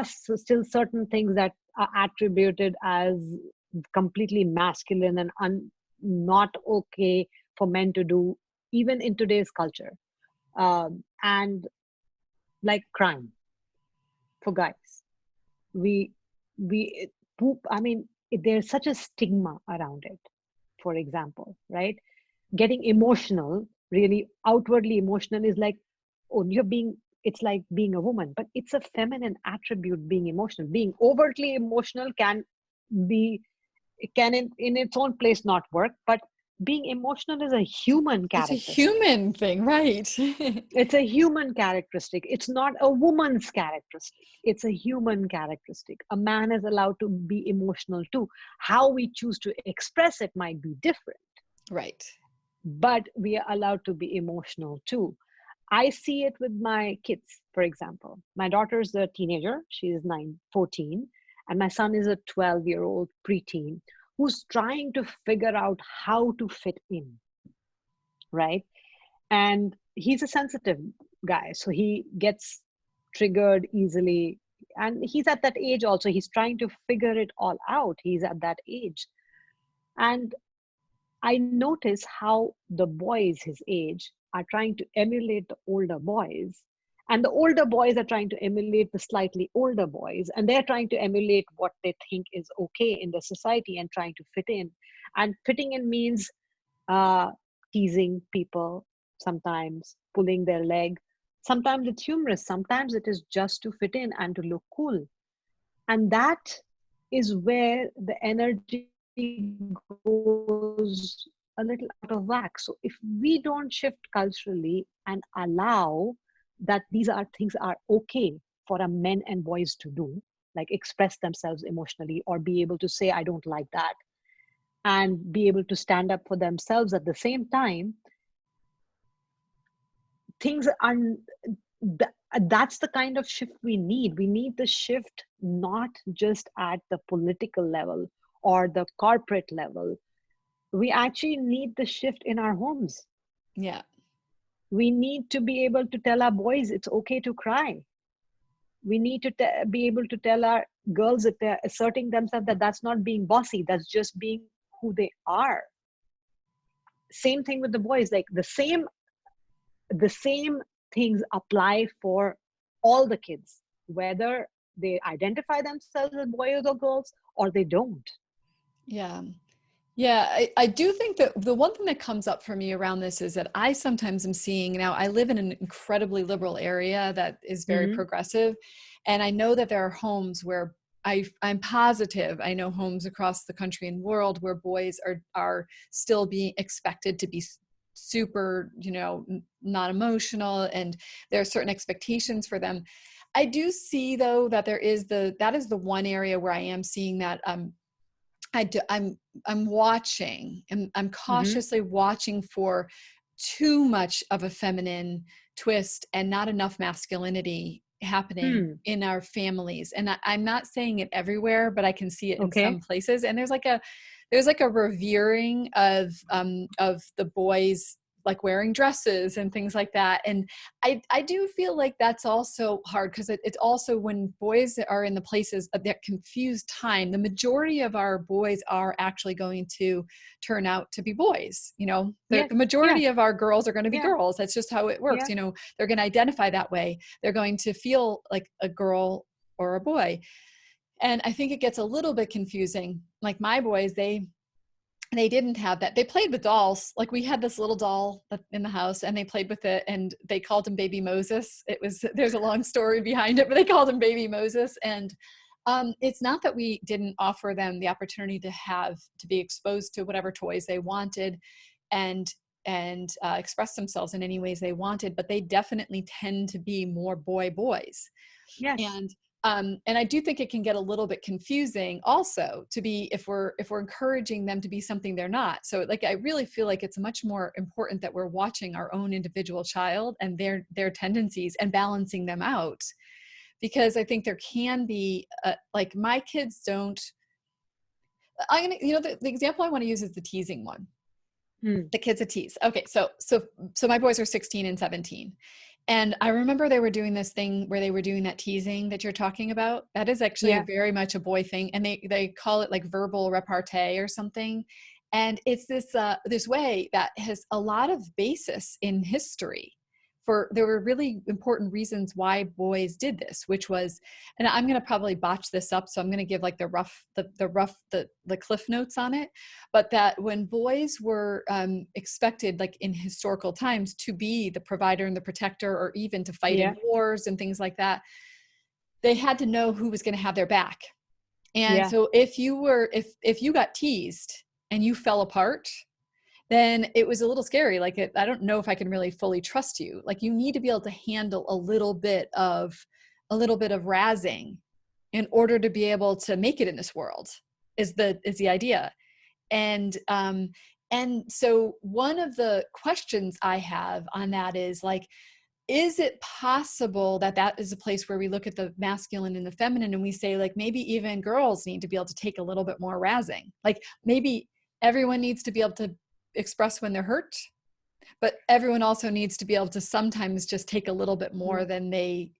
still certain things that are attributed as completely masculine and not okay for men to do, even in today's culture. And like crime for guys, we we poop. I mean, there's such a stigma around it. For example, right? Getting emotional, really outwardly emotional, is like, oh, you're being. It's like being a woman, but it's a feminine attribute. Being emotional, being overtly emotional be can in its own place not work, but being emotional is a human It's a characteristic. human thing, right? It's a human characteristic. It's not a woman's characteristic. It's a human characteristic. A man is allowed to be emotional too. How we choose to express it might be different, Right. but we are allowed to be emotional too. I see it with my kids, for example. My daughter is a teenager. She is 14. And my son is a 12-year-old preteen who's trying to figure out how to fit in, right? And he's a sensitive guy, so he gets triggered easily. And he's at that age also. He's trying to figure it all out. He's at that age. And I notice how the boys his age are trying to emulate the older boys, And the older boys are trying to emulate the slightly older boys, and they're trying to emulate what they think is okay in the society and trying to fit in. And fitting in means uh, teasing people, sometimes pulling their leg. Sometimes it's humorous, sometimes it is just to fit in and to look cool. And that is where the energy goes a little out of whack. So if we don't shift culturally and allow that these are things are okay for a men and boys to do, like express themselves emotionally or be able to say I don't like that, and be able to stand up for themselves at the same time, things are that's the kind of shift we need. We need the shift not just at the political level or the corporate level. We actually need the shift in our homes. Yeah. We need to be able to tell our boys it's okay to cry. We need to be able to tell our girls, if they're asserting themselves, that that's not being bossy, that's just being who they are. Same thing with the boys, like the same things apply for all the kids, whether they identify themselves as boys or girls or they don't. Yeah. Yeah, I do think that the one thing that comes up for me around this is that I sometimes am seeing now, I live in an incredibly liberal area that is very Mm-hmm. progressive. And I know that there are homes where I'm positive, I know homes across the country and world where boys are still being expected to be super, not emotional, and there are certain expectations for them. I do see though that that is the one area where I am seeing that I'm watching, and I'm Mm-hmm. cautiously watching for too much of a feminine twist and not enough masculinity happening Hmm. in our families. And I'm not saying it everywhere, but I can see it in Okay. some places. And there's like a revering of the boys, like wearing dresses and things like that. And I do feel like that's also hard because it's also when boys are in the places of that confused time, the majority of our boys are actually going to turn out to be boys. The Yes. Yeah. majority of our girls are going to be Yeah. girls. That's just how it works. Yeah. They're going to identify that way. They're going to feel like a girl or a boy. And I think it gets a little bit confusing. Like my boys, they didn't have that. They played with dolls. Like we had this little doll in the house and they played with it and they called him Baby Moses. There's a long story behind it, but they called him Baby Moses. And it's not that we didn't offer them the opportunity to be exposed to whatever toys they wanted and express themselves in any ways they wanted, but they definitely tend to be more boys. Yes. And I do think it can get a little bit confusing also to be if we're encouraging them to be something they're not. So like I really feel like it's much more important that we're watching our own individual child and their tendencies and balancing them out, because I think there can be like my kids don't. I'm gonna the example I want to use is the teasing one. Hmm. The kids a tease. Okay, so my boys are 16 and 17. And I remember they were doing this thing where they were doing that teasing that you're talking about. That is actually Yeah. very much a boy thing. And they call it like verbal repartee or something. And it's this way that has a lot of basis in history. There were really important reasons why boys did this, which was, and I'm going to probably botch this up, so I'm going to give like the cliff notes on it, but that when boys were expected, like in historical times, to be the provider and the protector, or even to fight in Yeah. wars and things like that, they had to know who was going to have their back. And Yeah. so if you got teased and you fell apart, then it was a little scary. Like I don't know if I can really fully trust you. Like you need to be able to handle a little bit of razzing in order to be able to make it in this world, is the idea. And so one of the questions I have on that is like, is it possible that that is a place where we look at the masculine and the feminine and we say like maybe even girls need to be able to take a little bit more razzing? Like maybe everyone needs to be able to express when they're hurt, but everyone also needs to be able to sometimes just take a little bit more Hmm. than they,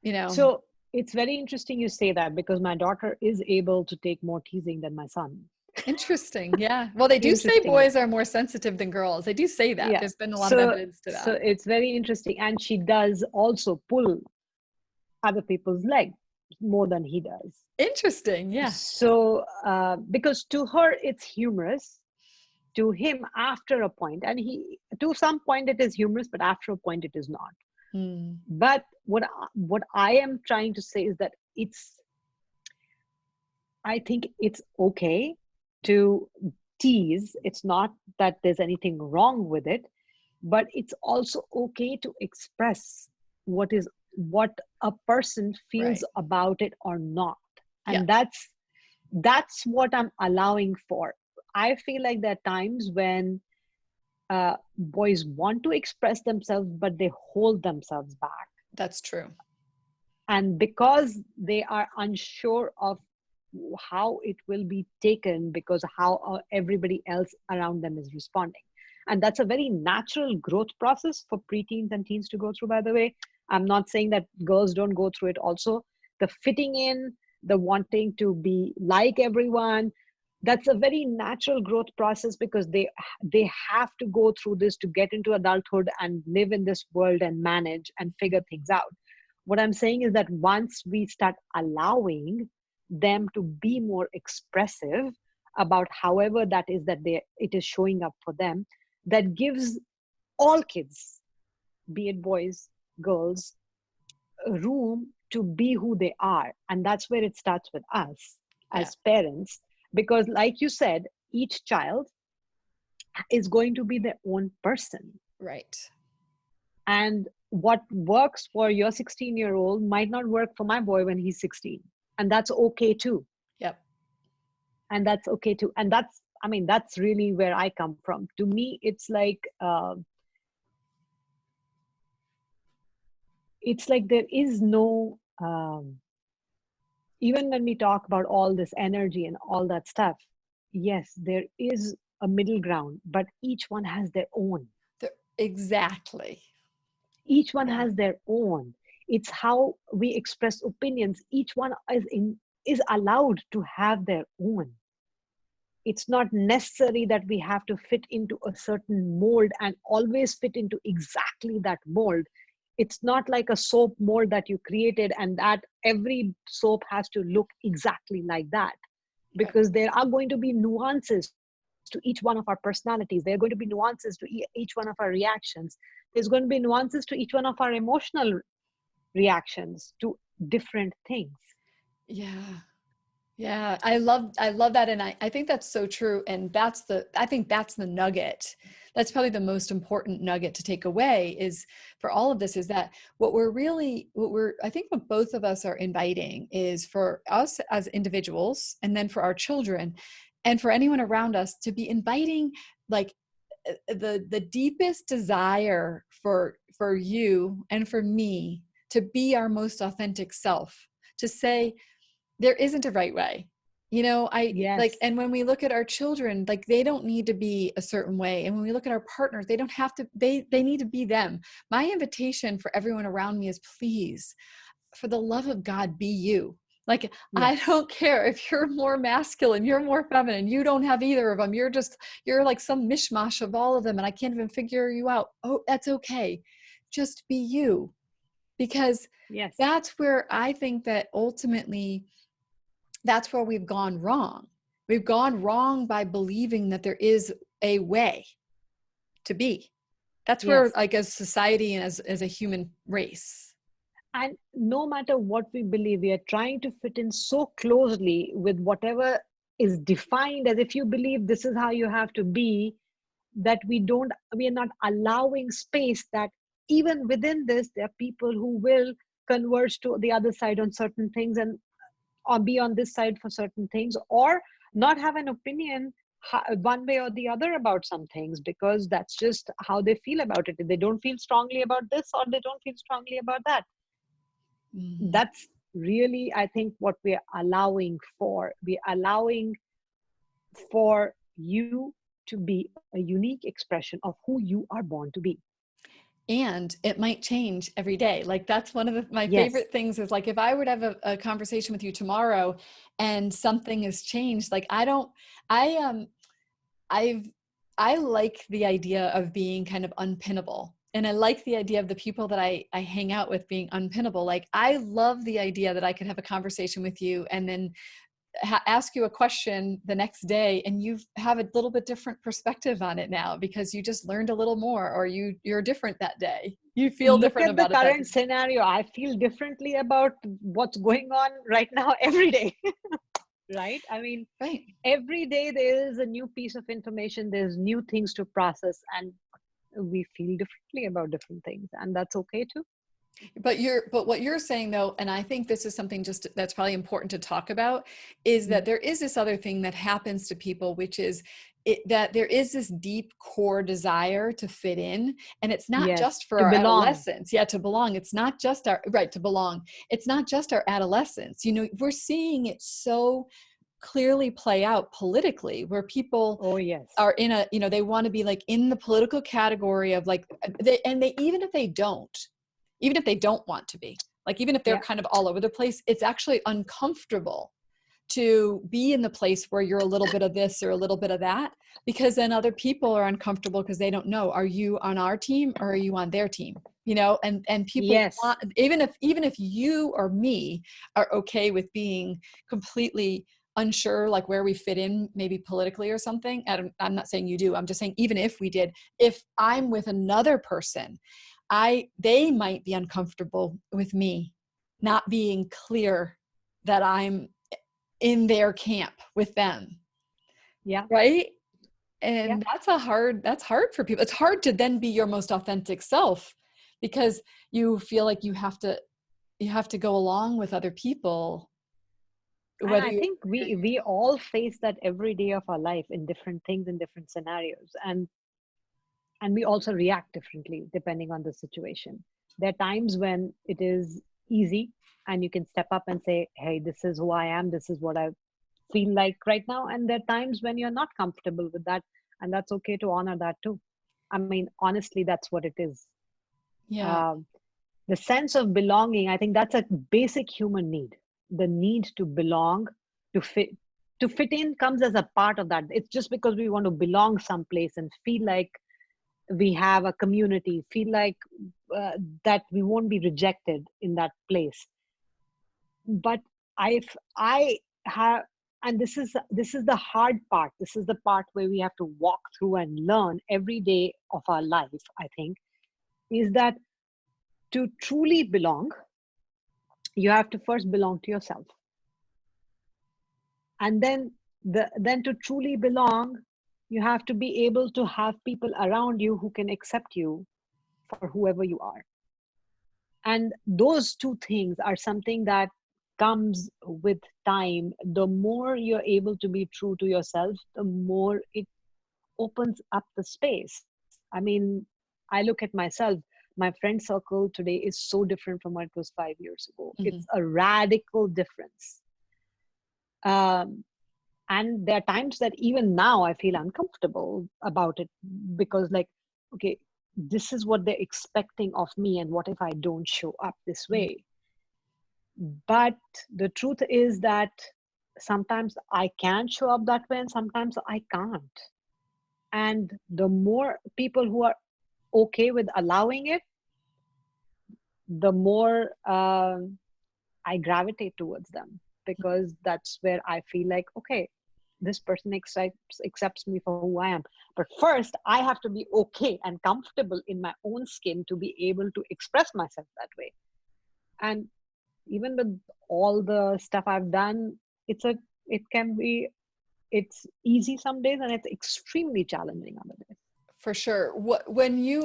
you know. So it's very interesting you say that, because my daughter is able to take more teasing than my son. Interesting. Yeah. Well, they do say Interestingly. boys are more sensitive than girls. They do say that. Yeah. There's been a lot of So, evidence to so that. it's very interesting. And she does also pull other people's leg more than he does. Interesting. Yeah. So, because to her it's humorous, to him after a point, and he to some point it is humorous, but after a point it is not. Mm, But what I am trying to say is that I think it's okay to tease. It's not that there's anything wrong with it, but it's also okay to express what a person feels right. about it or not. Yeah. And that's what I'm allowing for. I feel like there are times when boys want to express themselves, but they hold themselves back. That's true. And because they are unsure of how it will be taken, because how everybody else around them is responding. And that's a very natural growth process for preteens and teens to go through, by the way. I'm not saying that girls don't go through it also. The fitting in, the wanting to be like everyone, that's a very natural growth process, because they have to go through this to get into adulthood and live in this world and manage and figure things out. What I'm saying is that once we start allowing them to be more expressive about however that is that it is showing up for them, that gives all kids, be it boys, girls, room to be who they are. And that's where it starts with us Yeah. as parents, because like you said, each child is going to be their own person. Right. And what works for your 16-year-old might not work for my boy when he's 16. And that's okay too. Yep. And that's okay too. And that's, I mean, that's really where I come from. To me, it's like there is no, even when we talk about all this energy and all that stuff, yes, there is a middle ground, but each one has their own. Exactly. Each one Yeah. has their own. It's how we express opinions. Each one is allowed to have their own. It's not necessary that we have to fit into a certain mold and always fit into exactly that mold. It's not like a soap mold that you created and that every soap has to look exactly like that, Right. because there are going to be nuances to each one of our personalities. There are going to be nuances to each one of our reactions. There's going to be nuances to each one of our emotional reactions to different things. Yeah. Yeah, I love that. And I think that's so true. And I think that's the nugget. That's probably the most important nugget to take away is for all of this is that I think what both of us are inviting is for us as individuals and then for our children and for anyone around us to be inviting like the deepest desire for you and for me to be our most authentic self, to say, there isn't a right way. I like, Yes. and when we look at our children, like they don't need to be a certain way. And when we look at our partners, they don't have to, they need to be them. My invitation for everyone around me is please, for the love of God, be you. Like, I Yes. don't care if you're more masculine, you're more feminine, you don't have either of them. You're like some mishmash of all of them. And I can't even figure you out. Oh, that's okay. Just be you. Because Yes. that's where I think that ultimately that's where we've gone wrong. We've gone wrong by believing that there is a way to be. That's where, Yes. like, as society and as a human race. And no matter what we believe, we are trying to fit in so closely with whatever is defined as, if you believe this is how you have to be, that we are not allowing space that even within this, there are people who will converge to the other side on certain things, and or be on this side for certain things, or not have an opinion one way or the other about some things, because that's just how they feel about it. They don't feel strongly about this, or they don't feel strongly about that. Mhm. That's really, I think, what we're allowing for. We're allowing for you to be a unique expression of who you are born to be. and it might change every day. Like that's one of my Yes. favorite things is like, if I were to have a conversation with you tomorrow and something has changed, like I I've I like the idea of being kind of unpinnable. And I like the idea of the people that I hang out with being unpinnable. Like I love the idea that I could have a conversation with you and then ask you a question the next day and you have a little bit different perspective on it now because you just learned a little more, or you're different that day. You feel Look different at the about it that current day. scenario. I feel differently about what's going on right now every day. Right? I mean, Right. every day there is a new piece of information, there's new things to process, and we feel differently about different things, and that's okay too. But what you're saying though, and I think this is something just that's probably important to talk about, is that Mm. there is this other thing that happens to people, which is that there is this deep core desire to fit in. And it's not Yes, just for to our belong. adolescence. Yeah, to belong. It's not just our right to belong. It's not just our adolescence. You know, we're seeing it so clearly play out politically, where people Oh yes. are in a, you know, they want to be like in the political category of like they even if they don't, even if they don't want to be, like even if they're Yeah. kind of all over the place, it's actually uncomfortable to be in the place where you're a little bit of this or a little bit of that, because then other people are uncomfortable because they don't know, are you on our team or are you on their team? You know, and people Yes. want, even if you or me are okay with being completely unsure, like where we fit in maybe politically or something. I'm not saying you do, I'm just saying even if we did, if I'm with another person, they might be uncomfortable with me not being clear that I'm in their camp with them, Yeah. right? Yeah. And that's hard for people. It's hard to then be your most authentic self because you feel like you have to go along with other people, And whether I you think we all face that every day of our life in different things, in different scenarios, and we also react differently depending on the situation. There are times when it is easy and you can step up and say, hey, this is who I am, this is what I feel like right now. And there are times when you're not comfortable with that, and that's okay to honor that too. I mean, honestly, that's what it is. yeah. um, the sense of belonging, I think that's a basic human need. The need to belong, to fit in comes as a part of that. It's just because we want to belong someplace and feel like we have a community, feel like uh, that we won't be rejected in that place. But I have, and this is the hard part, this is the part where we have to walk through and learn every day of our life, I think, is that to truly belong, you have to first belong to yourself, and then to truly belong, you have to be able to have people around you who can accept you for whoever you are. And those two things are something that comes with time. The more you're able to be true to yourself, the more it opens up the space. I mean, I look at myself, my friend circle today is so different from what it was 5 years ago. Hmm. It's a radical difference. um, and there are times that even now I feel uncomfortable about it, because like, okay, this is what they're expecting of me, and what if I don't show up this way? But the truth is that sometimes I can show up that way and sometimes I can't. And the more people who are okay with allowing it, the more I gravitate towards them, because that's where I feel like, okay, this person accepts me for who I am. But first, I have to be okay and comfortable in my own skin to be able to express myself that way. And even with all the stuff I've done, it's a it can be it's easy some days and it's extremely challenging other days. For sure.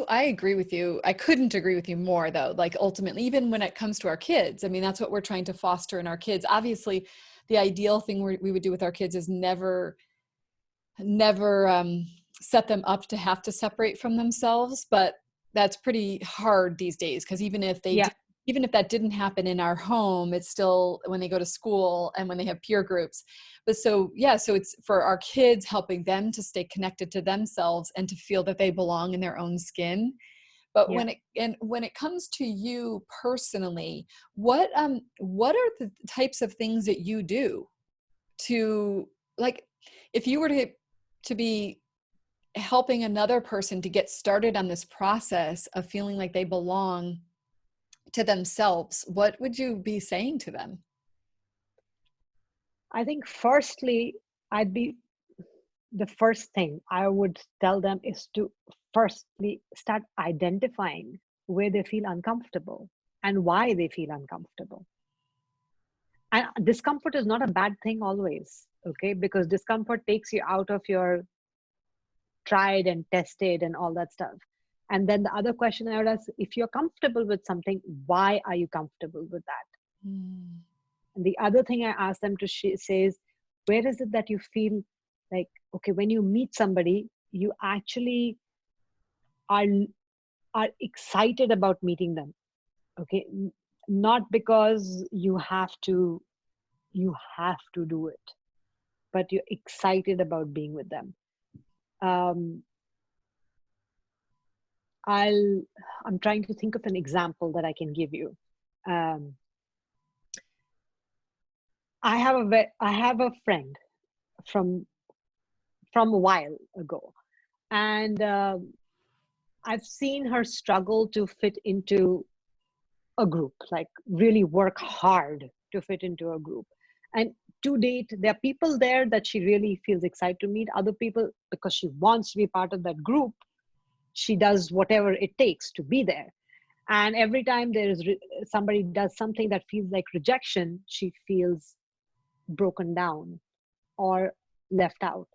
I agree with you. I couldn't agree with you more though. Like ultimately, even when it comes to our kids, I mean, that's what we're trying to foster in our kids. Obviously, the ideal thing we would do with our kids is never set them up to have to separate from themselves. But that's pretty hard these days, because Yeah. even if that didn't happen in our home, it's still when they go to school and when they have peer groups. But so yeah, so it's for our kids, helping them to stay connected to themselves and to feel that they belong in their own skin. But Yeah. when it comes to you personally, what are the types of things that you do to, like, if you were to be helping another person to get started on this process of feeling like they belong to themselves, what would you be saying to them? I think firstly, I'd be the first thing I would tell them is to firstly start identifying where they feel uncomfortable and why they feel uncomfortable. And discomfort is not a bad thing always, okay? Because discomfort takes you out of your tried and tested and all that stuff. And then the other question I would ask, if you're comfortable with something, why are you comfortable with that? Mm. And the other thing I ask them to say is, where is it that you feel like, okay, when you meet somebody, you actually are are excited about meeting them, okay? Not because you have to do it, but you're excited about being with them. Um, I'll I'm trying to think of an example that I can give you. Um, I have a friend from a while ago, and I've seen her struggle to fit into a group, like really work hard to fit into a group. And to date, there are people there that she really feels excited to meet. Other people, because she wants to be part of that group, she does whatever it takes to be there. And every time somebody does something that feels like rejection, she feels broken down or left out.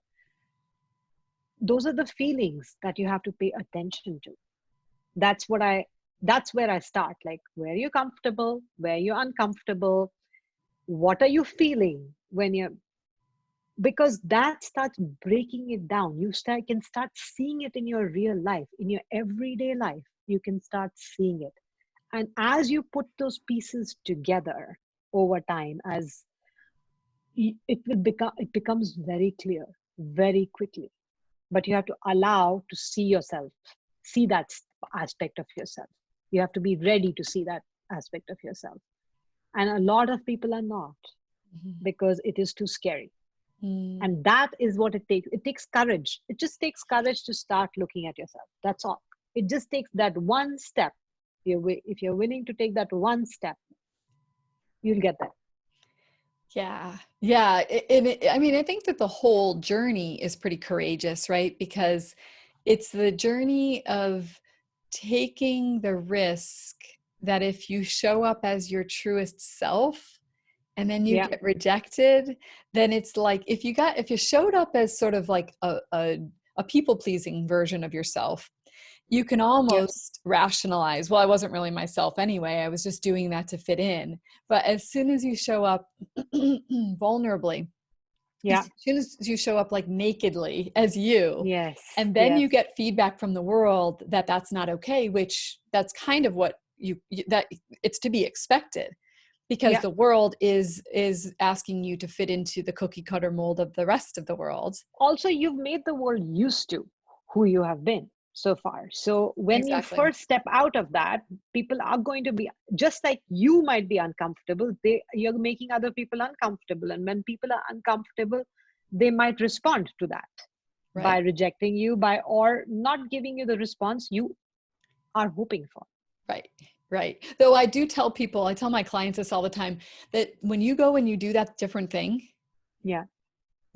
Those are the feelings that you have to pay attention to. that's what i that's where I start, like, where you're comfortable, where you're uncomfortable, what are you feeling when you're, because that starts breaking it down. Can start seeing it in your real life, in your everyday life. You can start seeing it, and as you put those pieces together over time, as it becomes very clear very quickly. But you have to allow to see yourself, see that aspect of yourself. You have to be ready to see that aspect of yourself. And a lot of people are not, Mhm. because it is too scary. Mm. And that is what it takes. It takes courage. It just takes courage to start looking at yourself. That's all. It just takes that one step. If you're willing to take that one step, you'll get there. Yeah. Yeah. I mean, I think that the whole journey is pretty courageous, right? Because it's the journey of taking the risk that if you show up as your truest self and then you Yeah. get rejected, then it's like if you showed up as sort of like a people pleasing version of yourself, you can Yeah. almost rationalize, well, I wasn't really myself anyway. I was just doing that to fit in. But as soon as you show up vulnerably, as Yeah. soon as you show up like nakedly as you, Yes. and then Yes. you get feedback from the world that that's not okay, which that's kind of what that it's to be expected, because Yeah. the world is asking you to fit into the cookie cutter mold of the rest of the world. Also, you've made the world used to who you have been so far. So when you Exactly. first step out of that, people are going to be, just like you might be uncomfortable, you're making other people uncomfortable. And when people are uncomfortable, they might respond to that by Right. rejecting you, by or not giving you the response you are hoping for. Right. Right. Though I tell my clients this all the time, that when you go and you do that different thing, Yeah.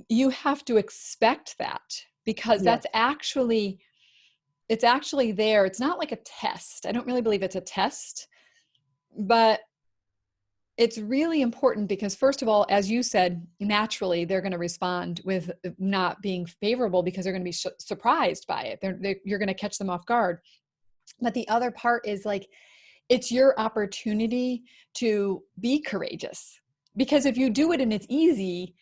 you have to expect that, because Yes. it's actually there. It's not like a test. I don't really believe it's a test, but it's really important because, first of all, as you said, naturally they're going to respond with not being favorable because they're going to be surprised by it. You're going to catch them off guard. But the other part is, like, it's your opportunity to be courageous, because if you do it and it's easy,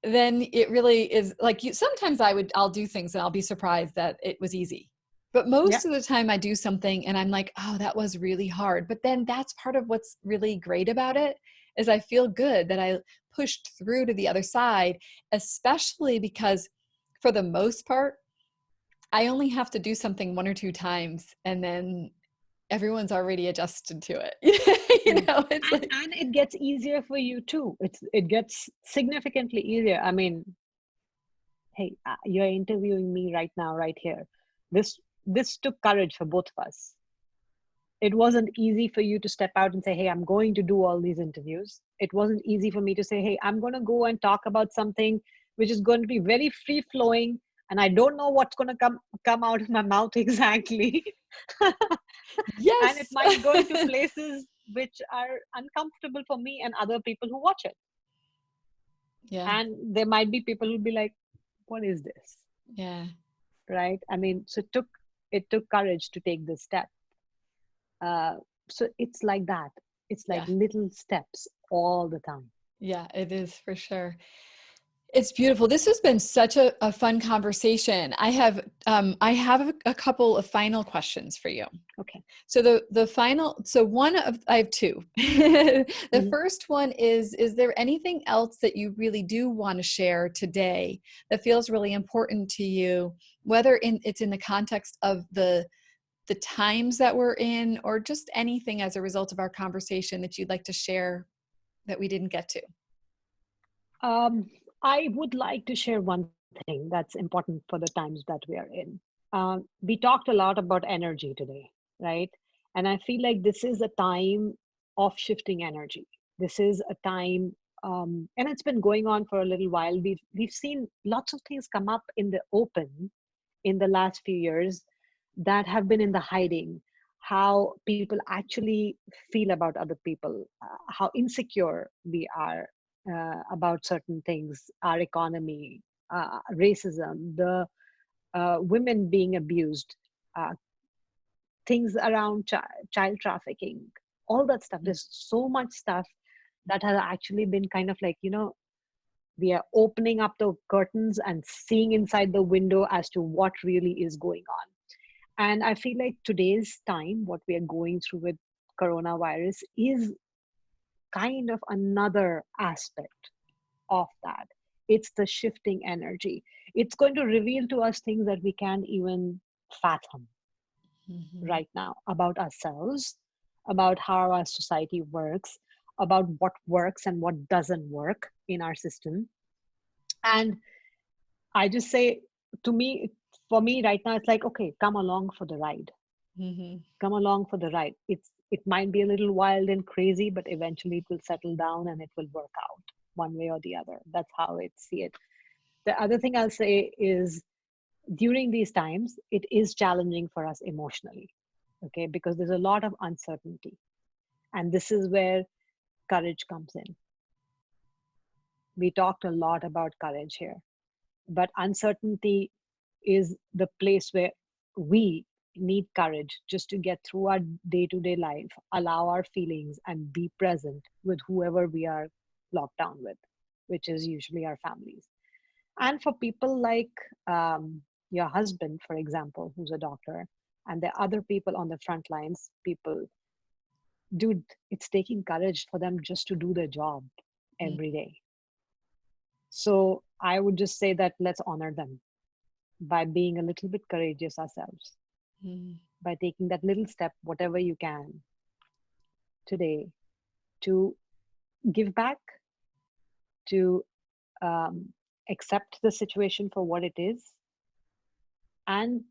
then it really is like sometimes I'll do things and I'll be surprised that it was easy. But Yeah. most of the time I do something and I'm like, oh, that was really hard. But then that's part of what's really great about it, is I feel good that I pushed through to the other side, especially because for the most part, I only have to do something one or two times, and then everyone's already adjusted to it. Mm. It's like, And it gets easier for you too. It gets significantly easier. I mean, hey, you're interviewing me right now, right here. This took courage for both of us. It wasn't easy for you to step out and say, hey, I'm going to do all these interviews. It wasn't easy for me to say, hey, I'm going to go and talk about something which is going to be very free flowing, and I don't know what's going to come out of my mouth exactly. And it yes. might go into places which are uncomfortable for me and other people who watch it. Yeah. And there might be people who'll be like, what is this? Yeah. Right? I mean, so it took courage to take this step. uh, so it's like that. It's like Yeah. little steps all the time. Yeah, it is for sure. It's beautiful. This has been such a fun conversation. I have a couple of final questions for you. Okay. So I have two. The Mhm. first one is there anything else that you really do want to share today that feels really important to you, whether it's in the context of the times that we're in, or just anything as a result of our conversation that you'd like to share that we didn't get to? um, I would like to share one thing that's important for the times that we are in. We talked a lot about energy today, right? And I feel like this is a time of shifting energy. This is a time, and it's been going on for a little while. We've seen lots of things come up in the open in the last few years that have been in the hiding. How people actually feel about other people, how insecure we are about certain things, our economy, racism, the women being abused, uh, things around child trafficking, all that stuff. There's so much stuff that has actually been kind of like, we are opening up the curtains and seeing inside the window as to what really is going on. And I feel like today's time, what we are going through with coronavirus is kind of another aspect of that. It's the shifting energy. It's going to reveal to us things that we can't even fathom Mm-hmm. right now about ourselves, about how our society works, about what works and what doesn't work in our system. And I just say, to me, for me right now, it's like, okay, come along for the ride. Mm-hmm. Come along for the ride. It might be a little wild and crazy, but eventually it will settle down and it will work out one way or the other. That's how I see it. The other thing I'll say is, during these times, it is challenging for us emotionally, okay, because there's a lot of uncertainty. And this is where courage comes in. We talked a lot about courage here, but uncertainty is the place where we need courage just to get through our day-to-day life, allow our feelings, and be present with whoever we are locked down with, which is usually our families. And for people like your husband, for example, who's a doctor, and the other people on the front lines, people, dude, it's taking courage for them just to do their job every day. So I would just say that let's honor them by being a little bit courageous ourselves, Mm-hmm. by taking that little step, whatever you can today, to give back, to um, accept the situation for what it is, and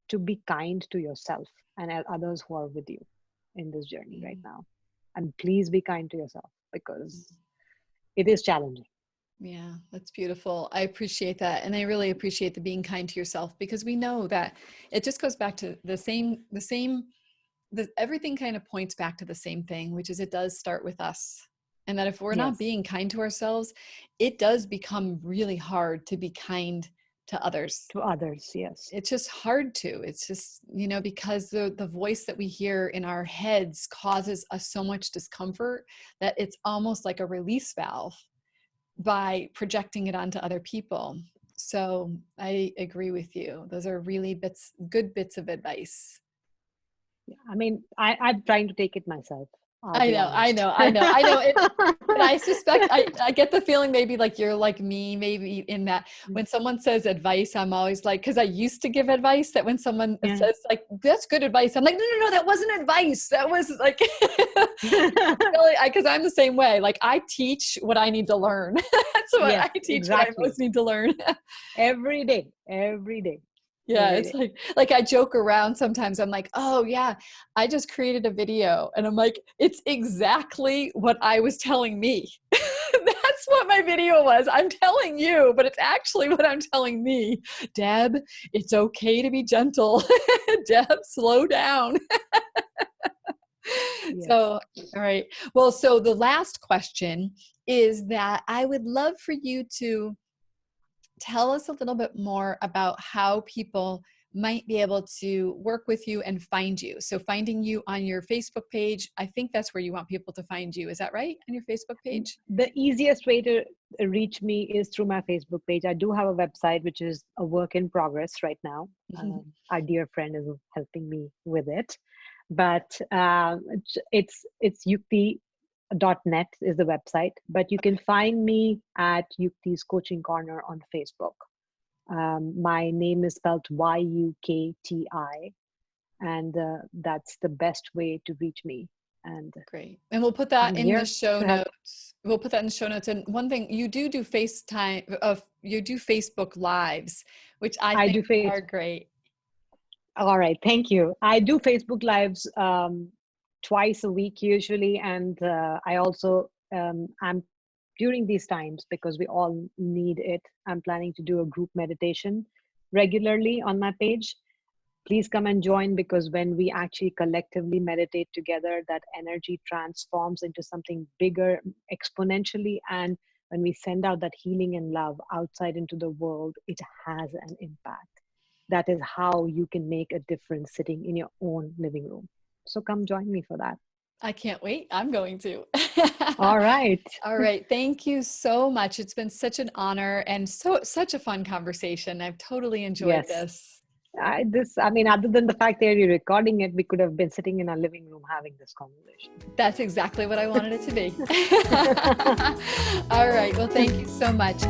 to be kind to yourself and others who are with you in this journey right now. And please be kind to yourself because it is challenging. Yeah, that's beautiful. I appreciate that. And I really appreciate the being kind to yourself, because we know that it just goes back to everything kind of points back to the same thing, which is it does start with us. And that if we're not Yes, being kind to ourselves, it does become really hard to be kind to others. to others. Yes. It's just hard to. It's just, because the voice that we hear in our heads causes us so much discomfort that it's almost like a release valve by projecting it onto other people. So I agree with you. Those are really good bits of advice. Yeah. I mean, I'm trying to take it myself. I'll be honest. I know. And I suspect, I get the feeling maybe like you're like me, maybe in that when someone says advice, I'm always like, because I used to give advice, that when someone Yeah. says like, that's good advice, I'm like, no, that wasn't advice. That was like, really, because I'm the same way. Like I teach what I need to learn. That's what Yes, I teach, what I exactly. most need to learn. Every day, every day, Yeah, every it's day. like I joke around sometimes. I'm like, "Oh yeah, I just created a video." And I'm like, "It's exactly what I was telling me." That's what my video was. I'm telling you, but it's actually what I'm telling me. Deb, it's okay to be gentle. Deb, slow down. Yes. So, all right. Well, so the last question is that I would love for you to tell us a little bit more about how people might be able to work with you and find you. So finding you on your Facebook page, I think that's where you want people to find you. Is that right? On your Facebook page? The easiest way to reach me is through my Facebook page. I do have a website, which is a work in progress right now. Our dear friend is helping me with it, but it's Yukti.net is the website, but you can find me at Yukti's Coaching Corner on Facebook. My name is spelled Yukti, and that's the best way to reach me. And Great. And we'll put that I'm in the here show to help. notes. We'll put that in the show notes. And one thing, you do FaceTime, you do Facebook Lives, which I I think do face. are great. All right, thank you. I do Facebook Lives twice a week usually, and I also I'm during these times because we all need it. I'm planning to do a group meditation regularly on my page. Please come and join, because when we actually collectively meditate together, that energy transforms into something bigger exponentially. And when we send out that healing and love outside into the world, it has an impact. That is how you can make a difference sitting in your own living room. So come join me for that. I can't wait. I'm going to. All right. All right. Thank you so much. It's been such an honor and such a fun conversation. I've totally enjoyed Yes. this. I mean, other than the fact that you're recording it, we could have been sitting in our living room having this conversation. That's exactly what I wanted it to be. All right. Well, thank you so much.